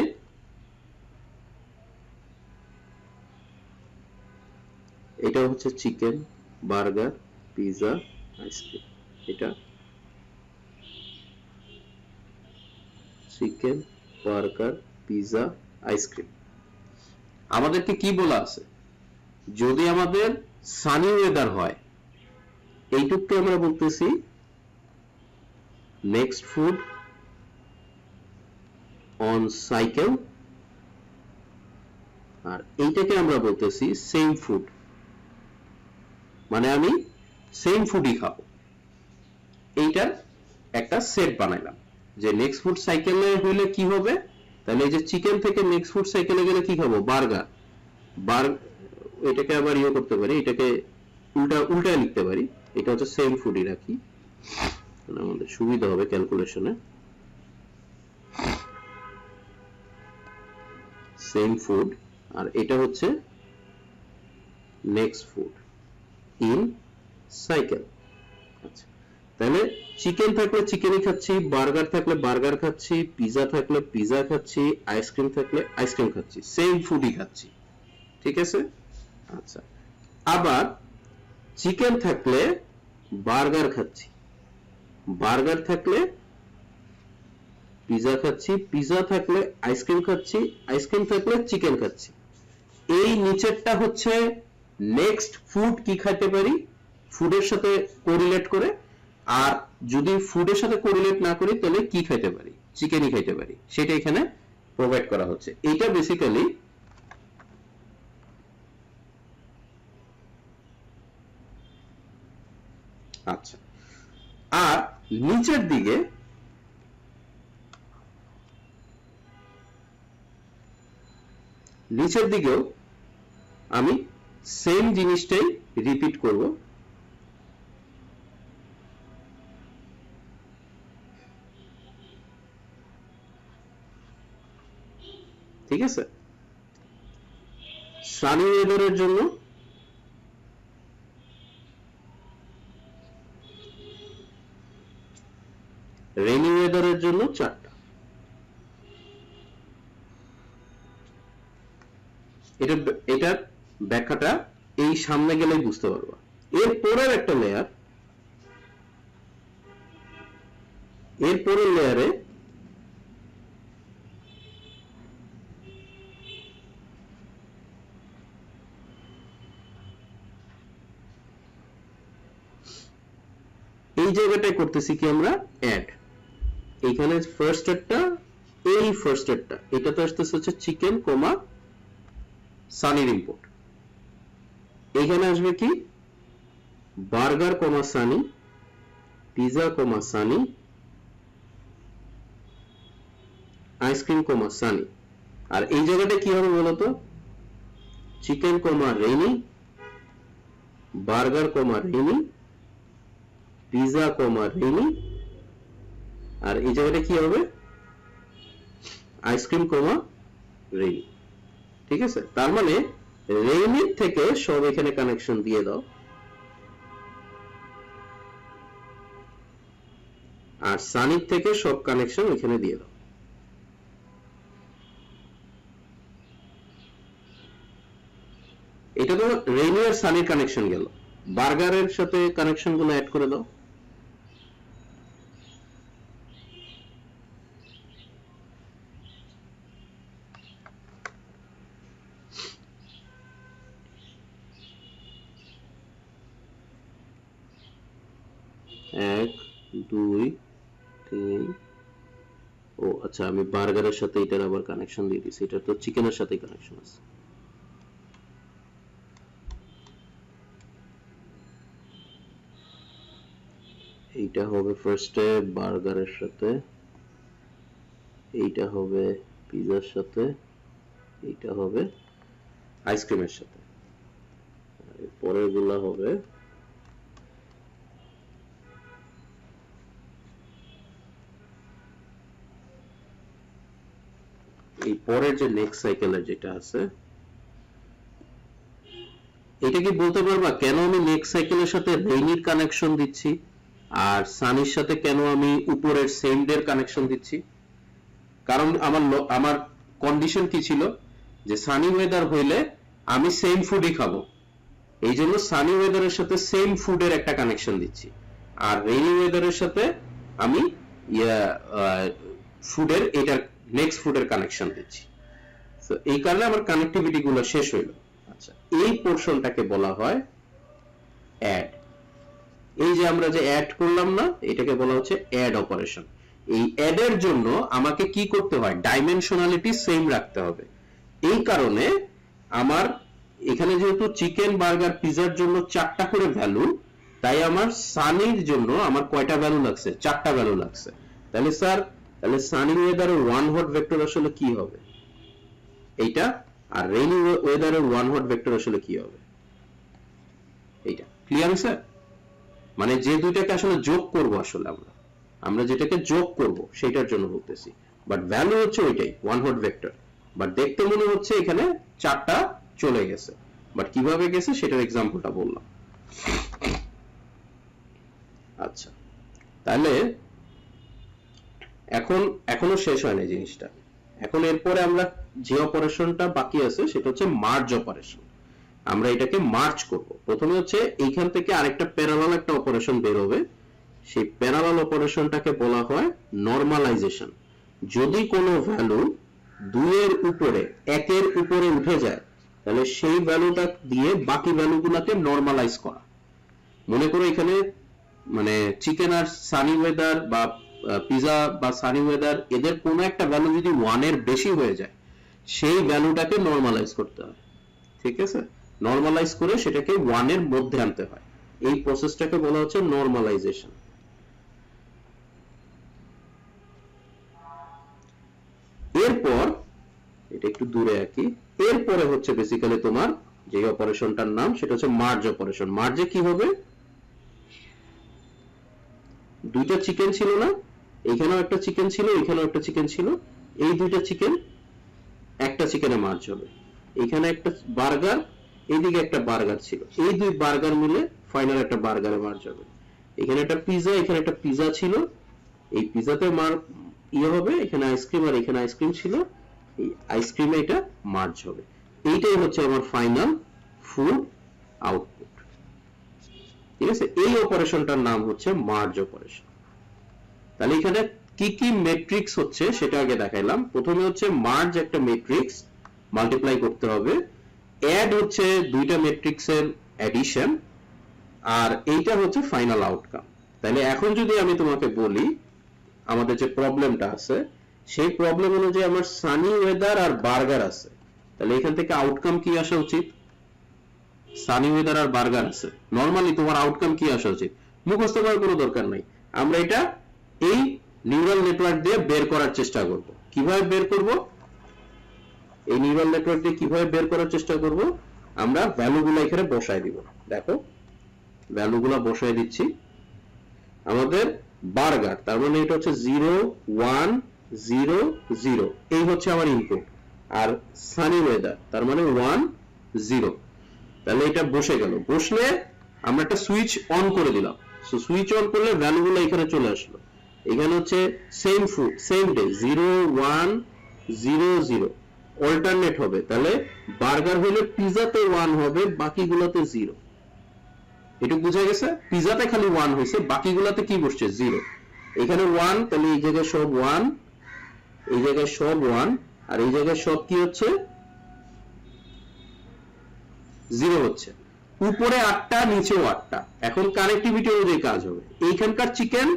এটা হচ্ছে চিকেন, বার্গার, পিৎজা, আইসক্রিম। এটা চিকেন, বার্গার, পিৎজা, আইসক্রিম। আমাদেরকে কি বলা আছে, যদি আমাদের সানি ওয়েদার হয়, এইটুকু আমরা বলতেছি নেক্সট ফুড অন সাইকেল, আর এইটাকে আমরা বলতেছি সেম ফুড, মানে আমি সেম ফুডই খাবো। এইটার একটা সেট বানাইলাম যে নেক্সট ফুড সাইকেলে হইলে কি হবে, তাহলে এই যে চিকেন থেকে নেক্সট ফুড সাইকেলে গেলে কি খাবো, বার্গার। এটাকে আবার ইয়ে করতে পারি, এটাকে উল্টায় লিখতে পারি, এটা হচ্ছে সেম ফুডই রাখি, আমাদের সুবিধা হবে ক্যালকুলেশনে। সেম ফুড, আর এটা হচ্ছে নেক্সট ফুড ইন সাইকেল। আচ্ছা, তাহলে চিকেন থাকলে চিকেনই খাচ্ছি, বার্গার থাকলে বার্গার খাচ্ছি, পিৎজা থাকলে পিৎজা খাচ্ছি, আইসক্রিম থাকলে আইসক্রিম খাচ্ছি, সেম ফুডই খাচ্ছি। ঠিক আছে? আচ্ছা, আবার চিকেন থাকলে বার্গার খাচ্ছি, বার্গার থাকলে পিৎজা খাচ্ছি, পিৎজা থাকলে আইসক্রিম খাচ্ছি, আইসক্রিম থাকলে চিকেন খাচ্ছি। এই নিচেরটা হচ্ছে নেক্সট ফুড কি খাইতে পারি, ফুডের সাথে কোরিলেট করে। আর যদি ফুডের সাথে কোরিলেট না করি তাহলে কি খাইতে পারি, চিকেনই খাইতে পারি, সেটা এখানে প্রোভাইড করা হচ্ছে। এটা বেসিক্যালি আচ্ছা, আর নিচের দিকে নিচের দিকেও আমি সেম জিনিসটাই রিপিট করব। ঠিক আছে? সানি ওয়েদারের জন্য রেনি ওয়েদারের জন্য 4টা। এটার ব্যাখ্যাটা এই সামনে গেলেই বুঝতে পারবা। এর পরের একটা লেয়ার, এর পরের লেয়ারে এই জায়গাটায় করতেছি কি আমরা অ্যাড। এইখানে ফার্স্ট এডটা, এই ফার্স্ট এডটা, এটা তো আসতেছে হচ্ছে চিকেন কমা সানির ইম্পোর্ট। এইখানে আসবে কি বার্গার কমা সানি, পিৎজা কমা সানি, আইসক্রিম কমা সানি। আর এই জায়গাটা কি হবে বলতো, চিকেন কমা রেনি, বার্গার কমা রেনি, পিৎজা কমা রেনি, আর এই জায়গাটা কি হবে আইসক্রিম কমা রেনি। ঠিক আছে? তার মানে রেনির থেকে সব এখানে কানেকশন দিয়ে দাও, আর সানির থেকে সব কানেকশন এখানে দিয়ে দাও। এটা তো রেনি আর সানির কানেকশন গেল, বার্গারের সাথে কানেকশন গুলো অ্যাড করে দাও। এক, দুই, তিন, ও আচ্ছা, আমি বার্গারের সাথে এটার আবার কানেকশন দিয়ে দিছি, এটা তো চিকেনের সাথে কানেকশন আছে। এইটা হবে ফার্স্টে বার্গারের সাথে, এইটা হবে পিৎজার সাথে, এইটা হবে আইসক্রিমের সাথে, পরের গুলা হবে এই পরের যে নেক্সট সাইকেলের যেটা আছে, এটা কি বলতে পারবা কেন আমি নেক্সট সাইকেলের সাথে রেইনির কানেকশন দিচ্ছি আর সানির সাথে কেন আমি উপরের সেম ডে এর কানেকশন দিচ্ছি? কারণ আমার কন্ডিশন কি ছিল যে সানি ওয়েদার হইলে আমি সেম ফুডই খাবো, এই জন্য সানি ওয়েদারের সাথে সেম ফুডের একটা কানেকশন দিচ্ছি, আর রেইনি ওয়েদারের সাথে আমি ফুডের এটার নেক্সট ফুডের কানেকশন দিচ্ছি। তো এই কারণে আমার কানেক্টিভিটি গুলো শেষ হইল। আচ্ছা, এই পোর্শনটাকে বলা হয় অ্যাড। এই যে আমরা যে অ্যাড করলাম না, এটাকে বলা হচ্ছে অ্যাড অপারেশন। এই অ্যাড এর জন্য আমাকে কি করতে হয়, ডাইমেনশনালিটি সেম রাখতে হবে। এই কারণে আমার এখানে যেহেতু চিকেন, বার্গার, পিজার জন্য 4টা করে ভ্যালু, তাই আমার সানির জন্য আমার কয়টা ভ্যালু লাগছে, 4টা ভ্যালু লাগছে। তাহলে স্যার, তাহলে সানি ওয়েদারের ওয়ান হট ভেক্টর আসলে কি হবে এইটা, আর রেইনি ওয়েদারের ওয়ান হট ভেক্টর আসলে কি হবে এইটা। Clear sir? মানে যে দুইটাকে আসলে যোগ করব, আসলে আমরা যেটাকে যোগ করব সেটার জন্য বলতেছি, বাট ভ্যালু হচ্ছে ওইটাই ওয়ান হট ভেক্টর। বাট দেখতে মনে হচ্ছে এখানে 4টা চলে গেছে, বাট কিভাবে গেছে সেটার এক্সাম্পলটা বললাম। আচ্ছা, তাহলে এখনো শেষ হয় না জিনিসটা। এখন এরপরে আমরা যে অপারেশনটা বাকি আছে সেটা হচ্ছে মার্জ অপারেশন। আমরা এটাকে মার্জ করব। প্রথমে হচ্ছে এইখান থেকে আরেকটা প্যারালাল একটা অপারেশন বের হবে, সেই প্যারালাল অপারেশনটাকে বলা হয় নরমালাইজেশন। যদি কোনো ভ্যালু 2 এর উপরে 1 এর উপরে উঠে যায়, তাহলে সেই ভ্যালুটা দিয়ে বাকি ভ্যালুগুলোকে নরমালাইজ করা। মনে করো এখানে মানে চিকেন আর সানি ওয়েদার বা পিজা বা সানি ওয়েদার, এদের কোনো একটা ভ্যালু যদি 1 এর বেশি হয়ে যায়, সেই ভ্যালুটাকে নরমালাইজ করতে হয়। ঠিক আছে? নরমালাইজ করে সেটাকে 1 এর মধ্যে আনতে হয়। এই প্রসেসটাকে বলা হচ্ছে নরমালাইজেশন। এরপর এটা একটু দূরে আঁকি। এরপরে হচ্ছে বেসিক্যালি তোমার যে অপারেশনটার নাম সেটা হচ্ছে মার্জ অপারেশন। মার্জে কি হবে, দুইটা চিকেন ছিল না, এইখানেও একটা চিকেন ছিল, এইখানেও একটা চিকেন ছিল, এই দুইটা চিকেন একটা চিকেনে মার্জ হবে। এখানে একটা বার্গার, এইদিকে একটা বার্গার ছিল, এই দুই বার্গার মিলে ফাইনাল একটা বার্গারে মার্জ হবে। এখানে একটা পিজা, এখানে একটা পিজা ছিল, এই পিজাতে ইয়ে হবে, এখানে আইসক্রিম আর এখানে আইসক্রিম ছিল, এই আইসক্রিমে এটা মার্জ হবে। এইটাই হচ্ছে আমার ফাইনাল ফুড আউটপুট। ঠিক আছে? এই অপারেশনটার নাম হচ্ছে মার্জ অপারেশন। তাহলে এখানে কি কি ম্যাট্রিক্স হচ্ছে সেটা আগে দেখাইলাম। প্রথমে হচ্ছে মার্জ একটা ম্যাট্রিক্স, মাল্টিপ্লাই করতে হবে। অ্যাড হচ্ছে দুইটা ম্যাট্রিক্সের অ্যাডিশন, আর এইটা হচ্ছে ফাইনাল আউটকাম। তাহলে এখন যদি আমি তোমাকে বলি আমাদের যে প্রবলেমটা আছে, সেই প্রবলেম অনুযায়ী আমার সানি ওয়েদার আর বার্গার আছে, তাহলে এখান থেকে আউটকাম কি আসা উচিত? সানি ওয়েদার আর বার্গার আছে, নরমালি তোমার আউটকাম কি আসা উচিত? মুখস্থ করার কোনো দরকার নাই, আমরা এটা এই নিউরাল নেটওয়ার্ক দিয়ে বের করার চেষ্টা করব। কিভাবে বের করব? এই নিউরাল নেটওয়ার্ক দিয়ে কিভাবে বের করার চেষ্টা করব? আমরা ভ্যালুগুলো এখানে বসায় দিব। দেখো ভ্যালুগুলো বসায় দিচ্ছি। আমাদের বার্গার, তার মানে এটা হচ্ছে 0 1 0 0, এই হচ্ছে আমার ইনপুট। আর সানি ওয়েদার তার মানে 1 0। তাহলে এটা বসে গেল। বসলে আমরা একটা সুইচ অন করে দিলাম। সো সুইচ অন করলে ভ্যালুগুলো এখানে চলে আসলো। এখানে হচ্ছে same food, same day, 0 1 0 0 alternate হবে। তাহলে বার্গার হলে পিজাতে 1 হবে, বাকিগুলোতে 0। এটা বুঝা গেছে? পিজাতে খালি 1 হয়েছে, বাকিগুলোতে কি বসছে? 0। এখানে 1, তাহলে এই জায়গায় সব 1, এই জায়গায় সব 1, আর এই জায়গায় সব কি হচ্ছে? 0 হচ্ছে। উপরে 8টা, নিচেও 8টা। এখন কানেক্টিভিটি অনুযায়ী কাজ হবে। এইখানকার চিকেন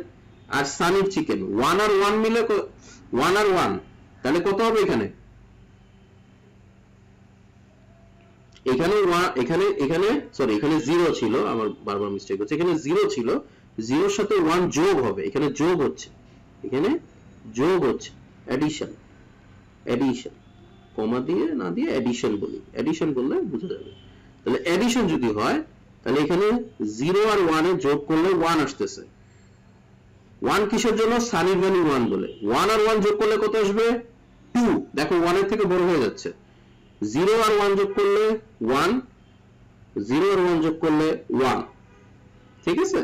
আর সানির চিকেন 1 আর 1 মিলে 1 আর 1, তাহলে কত হবে এখানে? এখানে এখানে সরি, এখানে 0 ছিল, আমার বারবার মিস্টেক হচ্ছে। এখানে 0 ছিল, 0 এর সাথে 1 যোগ হবে, এখানে যোগ হচ্ছে, এখানে যোগ হচ্ছে, অ্যাডিশন। অ্যাডিশন কমা দিয়ে না দিয়ে অ্যাডিশন বলি, অ্যাডিশন বললে বুঝা যাবে। তাহলে অ্যাডিশন যদি হয়, তাহলে এখানে 0 আর 1 এ যোগ করলে 1 আসতেছে। 1 কিসের জন্য? সানির ভ্যালু 1 বলে। 1 আর 1 যোগ করলে কত আসবে? 2। দেখো 1 এর থেকে বড় হয়ে যাচ্ছে। 0 আর 1 যোগ করলে 1, 0 আর 1 যোগ করলে 1। ঠিক আছে?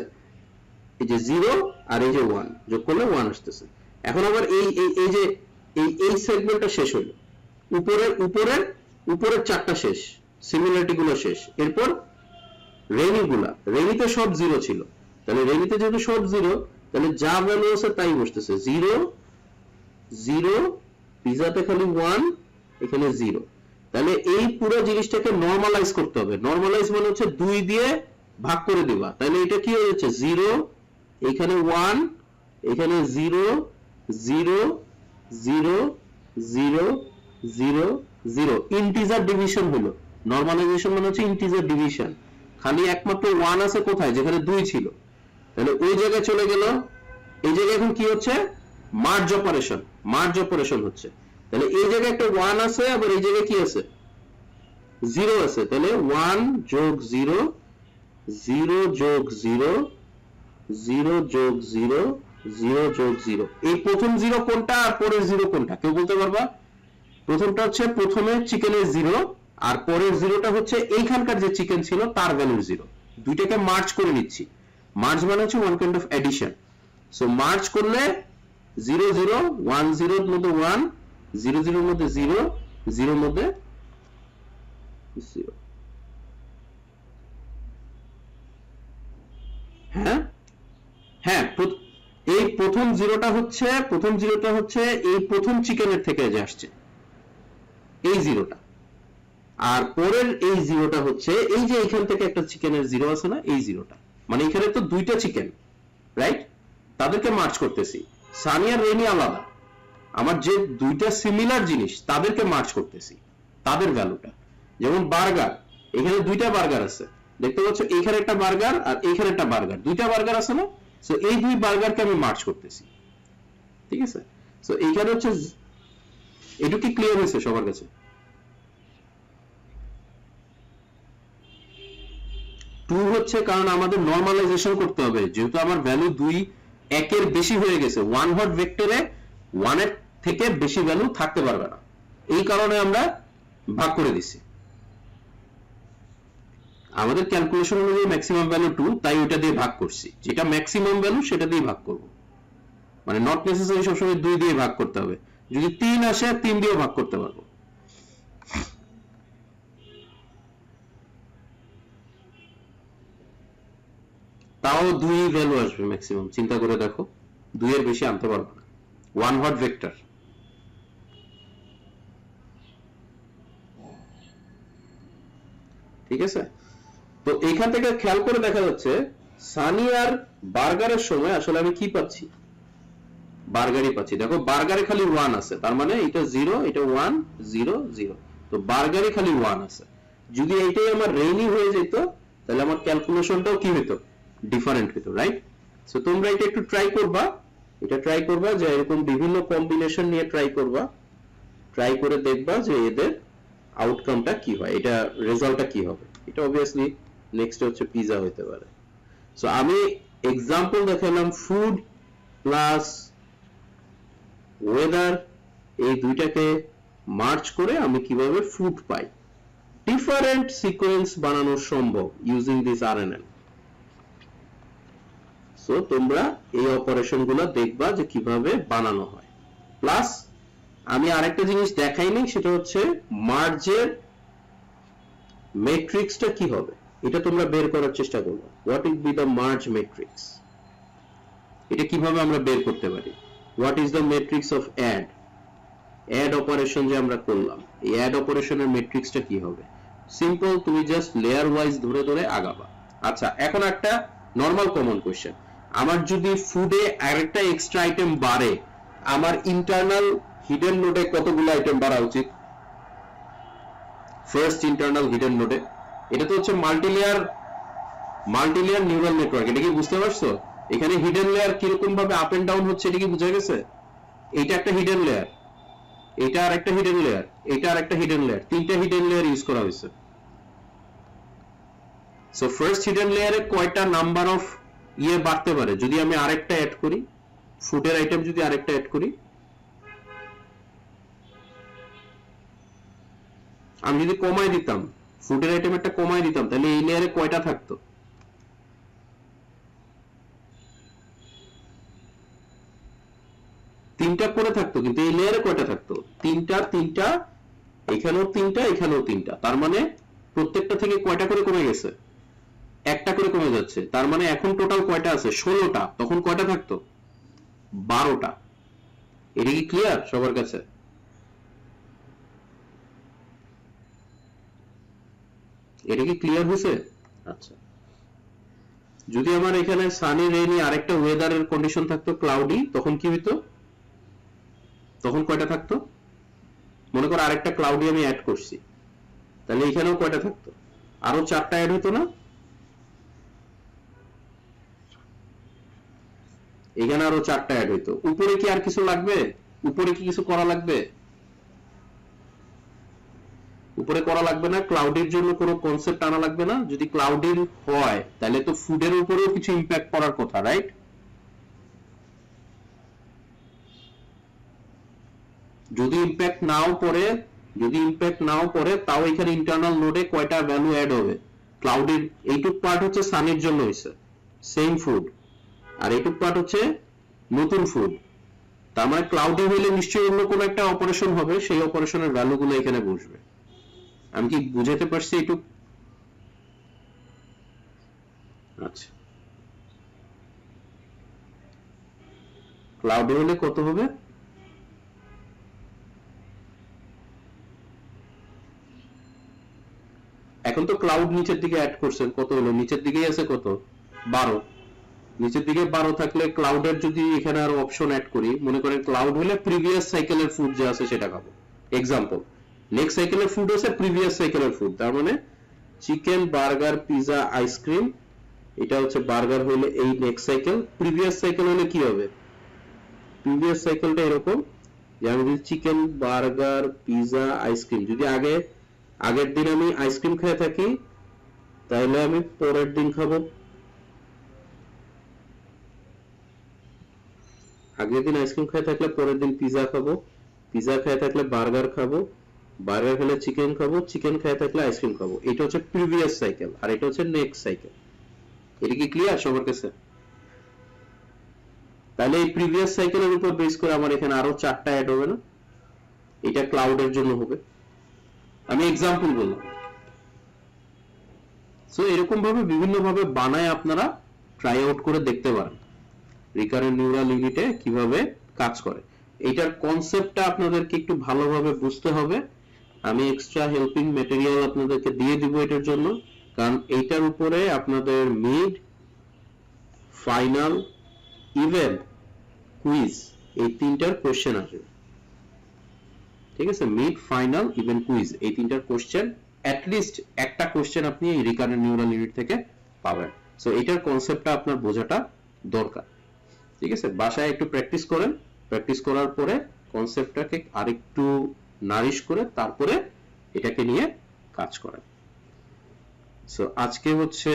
এই যে 0 আর এই যে 1 যোগ করলে 1 আসতেছে। এখন আবার এই যে এই সেগমেন্টটা শেষ হলো, উপরের 4টা শেষ, সিমিলারিটি গুলো শেষ। এরপর রেনিতে সব জিরো ছিল, তাহলে রেনিতে যেহেতু সব জিরো, তাহলে যা ভ্যালু আছে তাই বসতেছে, জিরো জিরো, পিজাতে খালি 1, এখানে জিরো। তাহলে এই পুরো জিনিসটাকে নরমালাইজ করতে হবে। নরমালাইজ মানে হচ্ছে 2 দিয়ে ভাগ করে দিবা, তাহলে এটা কি হয়ে যাচ্ছে, জিরো, এখানে 1, এখানে 0 0 0 0 0 0, ইন্টিজার ডিভিশন হলো। নরমালাইজেশন মানে হচ্ছে ইন্টিজার ডিভিশন। খালি একমাত্র 1 আছে কোথায়, যেখানে 2 ছিল, তাহলে ওই জায়গায় চলে গেল। এই জায়গায় এখন কি হচ্ছে, মার্জ অপারেশন হচ্ছে। তাহলে এই জায়গায় একটা 1 আছে, আবার এই জায়গায় কি আছে, 0 আছে। তাহলে 1 যোগ 0, 0 যোগ 0, 0 যোগ 0, 0 যোগ 0। এই প্রথম 0 কোনটা আর পরের 0 কোনটা, কেউ বলতে পারবা? প্রথমটা হচ্ছে প্রথমে চিকেনের 0, আর পরের 0টা হচ্ছে এইখানকার যে চিকেন ছিল তার ভ্যালুর 0। দুইটাকে মার্জ করে নিচ্ছি। মার্জ মানে হচ্ছে one kind of addition. So merge করলে 0 0, 1 0 এর মধ্যে 1, 0 0 এর মধ্যে 0, 0 এর মধ্যে 0। হ্যাঁ হ্যাঁ, এই প্রথম 0টা হচ্ছে এই প্রথম চিকেনের থেকে যে আসছে এই 0টা, আর পরের এই 0টা হচ্ছে এই যে এখান থেকে একটা চিকেনের 0 আছে না, এই 0টা। মানে এখানে তো দুইটা চিকেন, রাইট? তাদেরকে মার্জ করতেছি। সানি আর রেনি আলাদা, আমার যে দুইটা সিমিলার জিনিস তাদেরকে মার্জ করতেছি, তাদের ভ্যালুটা। যেমন বার্গার, এখানে দুইটা বার্গার আছে, দেখতে পাচ্ছ, এখানে একটা বার্গার আর এখানে একটা বার্গার, দুইটা বার্গার আছে না? সো এই দুই বার্গারকে আমি মার্জ করতেছি, ঠিক আছে? সো এইখানে হচ্ছে, এটুকু কি ক্লিয়ার হয়েছে সবার কাছে? 2 হচ্ছে কারণ আমাদের নরমালাইজেশন করতে হবে, যেহেতু আমার ভ্যালু 2 1 বেশি হয়ে গেছে, 1 হট ভেক্টরে 1 এর থেকে বেশি ভ্যালু থাকতে পারবে না, এই কারণে আমরা ভাগ করে দিছি। আমাদের ক্যালকুলেশন অনুযায়ী ম্যাক্সিমাম ভ্যালু 2, তাই ওটা দিয়ে ভাগ করছি। যেটা ম্যাক্সিমাম ভ্যালু সেটা দিয়ে ভাগ করব, মানে নট নেসেসারি সবসময় 2 দিয়ে ভাগ করতে হবে। যদি 3 আসে 3 দিয়েও ভাগ করতে পারবো। তাও 2 ভ্যালু আসবে ম্যাক্সিমাম, চিন্তা করে দেখো, 2 এর বেশি আনতে পারবো না, 1 হট ভেক্টর। ঠিক আছে? তো এইখান থেকে খেয়াল করে দেখা যাচ্ছে সানি আর বার্গারের সময় আসলে আমি কি পাচ্ছি, বার্গারই পাচ্ছি। দেখো বার্গারে খালি 1 আছে, তার মানে এটা 0, এটা 1 0 0, তো বার্গারে খালি 1 আছে। যদি এইটাই আমার রেইনি হয়ে যেত, তাহলে আমার ক্যালকুলেশনটাও কি হতো, ডিফারেন্ট হতো, রাইট? সো তোমরা এটা একটু ট্রাই করবা, যে এরকম বিভিন্ন কম্বিনেশন নিয়ে ট্রাই করে দেখবা যে এদের আউটকামটা কি হয়, এটা রেজাল্টটা কি হবে। এটা অবভিয়াসলি নেক্সট হচ্ছে পিজা হতে পারে। সো আমি এক্সাম্পল দেখালাম ফুড প্লাস ওয়েদার, এই দুইটাকে মার্জ করে আমি কিভাবে ফুড পাই। ডিফারেন্ট সিকোয়েন্স বানানো সম্ভব ইউজিং দিস আরএনএন। সো তোমরা এই অপারেশনগুলো দেখবা যে কিভাবে বানানো হয়। প্লাস আমি আরেকটা জিনিস দেখাইনি, সেটা হচ্ছে মার্জের ম্যাট্রিক্সটা কি হবে, এটা তোমরা বের করার চেষ্টা করবে। What will be the merge matrix, এটা কিভাবে আমরা বের করতে পারি। What is the matrix of add operation যে আমরা করলাম, এই অ্যাড অপারেশনের ম্যাট্রিক্সটা কি হবে। সিম্পল, তুমি জাস্ট লেয়ার ওয়াইজ ধরে আগাবা। আচ্ছা, এখন একটা নরমাল কমন কোশ্চেন, আমার যদি ফুডে আরেকটা এক্সট্রা আইটেম বাড়ে, আমার ইন্টারনাল হিডেন নোডে কতগুলো আইটেম বাড়া উচিত? ফার্স্ট ইন্টারনাল হিডেন নোডে, এটা তো হচ্ছে মাল্টিলেয়ার নিউরাল নেটওয়ার্ক, এটা কি বুঝতে পারছো? এখানে হিডেন লেয়ার কিরকম ভাবে আপ এন্ড ডাউন হচ্ছে, এটা কি বুঝা গেছে? এটা একটা হিডেন লেয়ার, এটা আর একটা হিডেন লেয়ার, এটা আর একটা হিডেন লেয়ার, তিনটা হিডেন লেয়ার ইউজ করা হয়েছে। সো ফার্স্ট হিডেন লেয়ারে কয়টা নাম্বার অফ বাড়তে পারে যদি আমি আরেকটা অ্যাড করি, ফুডের আইটেম যদি আরেকটা অ্যাড করি। আমি যদি কমাই দিতাম, ফুডের আইটেম একটা কমাই দিতাম, তাহলে এই লেয়ারে কয়টা থাকতো? তিনটা করে থাকতো, কিন্তু এই লেয়ারে কয়টা থাকতো? তিনটা, এখানেও তিনটা, এখানেও তিনটা, তার মানে প্রত্যেকটা থেকে কয়টা করে কমে গেছে? একটা করে কমে যাচ্ছে, তার মানে এখন টোটাল কয়টা আছে? 16টা। তখন কয়টা থাকতো? 12টা। এটা কি ক্লিয়ার সবার কাছে? এটা কি ক্লিয়ার হয়েছে? আচ্ছা, যদি আমার এখানে সানি রেইনি আরেকটা ওয়েদারের কন্ডিশন থাকতো ক্লাউডি, তখন কি হইতো? তখন কয়টা থাকতো? মনে করো আরেকটা ক্লাউডি আমি অ্যাড করছি, তাহলে এখানেও কয়টা থাকতো? আরো 4টা অ্যাড হতো না? এখানে আরো 4টা অ্যাড হইতো। উপরে কি আর কিছু লাগবে? উপরে কি কিছু করা লাগবে? উপরে করা লাগবে না। ক্লাউডের জন্য কোনো কনসেপ্ট আনা লাগবে না। যদি ক্লাউডের হয় তাহলে তো ফুডের উপরেও কিছু ইম্প্যাক্ট করার কথা, রাইট? যদি ইম্প্যাক্ট নাও পড়ে তাও এখানে ইন্টারনাল নোডে কয়টা ভ্যালু অ্যাড হবে? ক্লাউডের এইটুক পার্ট হচ্ছে সানের জন্য হয়েছে, সেম ফুড, আর এইটুক পার্ট হচ্ছে নতুন ফুড। তার মানে ক্লাউডে হইলে নিশ্চয়ই অন্য কোনো একটা অপারেশন হবে, সেই অপারেশনের ভ্যালুগুলো এখানে বসবে। আমি কি বুঝাতে পারছি এইটুক? আচ্ছা, ক্লাউডে হলে কত হবে? এখন তো ক্লাউড নিচের দিকে অ্যাড করছেন, কত হলো? নিচের দিকেই আছে কত? 12। নিচের দিকে 12 থাকলে ক্লাউডের যদি এখানে আরো অপশন অ্যাড করি, মনে করেন ক্লাউড হলে প্রিভিয়াস সাইকেলের ফুড যা আছে সেটা খাবো, এক্সাম্পল। নেক্সট সাইকেলের ফুড হচ্ছে প্রিভিয়াস সাইকেলের ফুড, তার মানে চিকেন, বার্গার, পিজা, আইসক্রিম, এটা হচ্ছে বার্গার হলে এই নেক্সট সাইকেল। প্রিভিয়াস সাইকেল হলে কি হবে? প্রিভিয়াস সাইকেলটা এরকম যে আমি যদি চিকেন, বার্গার, পিজা, আইসক্রিম, যদি আগের দিন আমি আইসক্রিম খেয়ে থাকি, তাহলে আমি পরের দিন খাবো, আগের দিন আইসক্রিম খেয়ে থাকলে পরের দিন পিজা খাবো, পিজা খেয়ে থাকলে বার্গার খাবো, বার্গার খেলে চিকেন খাবো, চিকেন খেয়ে থাকলে আইসক্রিম খাবো। এটা হচ্ছে প্রিভিয়াস সাইকেল, আর এটা হচ্ছে নেক্সট সাইকেল। এটা কি ক্লিয়ার সবার কাছে? তাহলে এই প্রিভিয়াস সাইকেলের উপর বেস করে আমার এখানে আরো 4টা অ্যাড হবে না? এটা ক্লাউডের জন্য হবে, আমি এক্সাম্পল বললাম। সো এরকম ভাবে বিভিন্ন ভাবে বানায় আপনারা ট্রাই আউট করে দেখতে পারেন রিকারেন্ট নিউরাল ইউনিটে কিভাবে কাজ করে। এটার কনসেপ্টটা আপনাদেরকে একটু ভালোভাবে বুঝতে হবে। আমি এক্সট্রা হেল্পিং ম্যাটেরিয়াল আপনাদেরকে দিয়ে দিব এটার জন্য, কারণ এইটার উপরে আপনাদের মিড, ফাইনাল, ইভেন কুইজ, এই তিনটার কোশ্চেন আসবে। ঠিক আছে, মিড, ফাইনাল, ইভেন কুইজ, এই তিনটার কোশ্চেন, অ্যাটলিস্ট একটা কোশ্চেন আপনি এই রিকারেন্ট নিউরাল ইউনিট থেকে পাবেন। সো এটার কনসেপ্টটা আপনার বোঝাটা দরকার। ঠিক আছে, বাসায় একটু প্র্যাকটিস করেন, প্র্যাকটিস করার পরে কনসেপ্টটাকে আরেকটু নারিশ করে তারপরে এটাকে নিয়ে কাজ করেন। সো আজকে হচ্ছে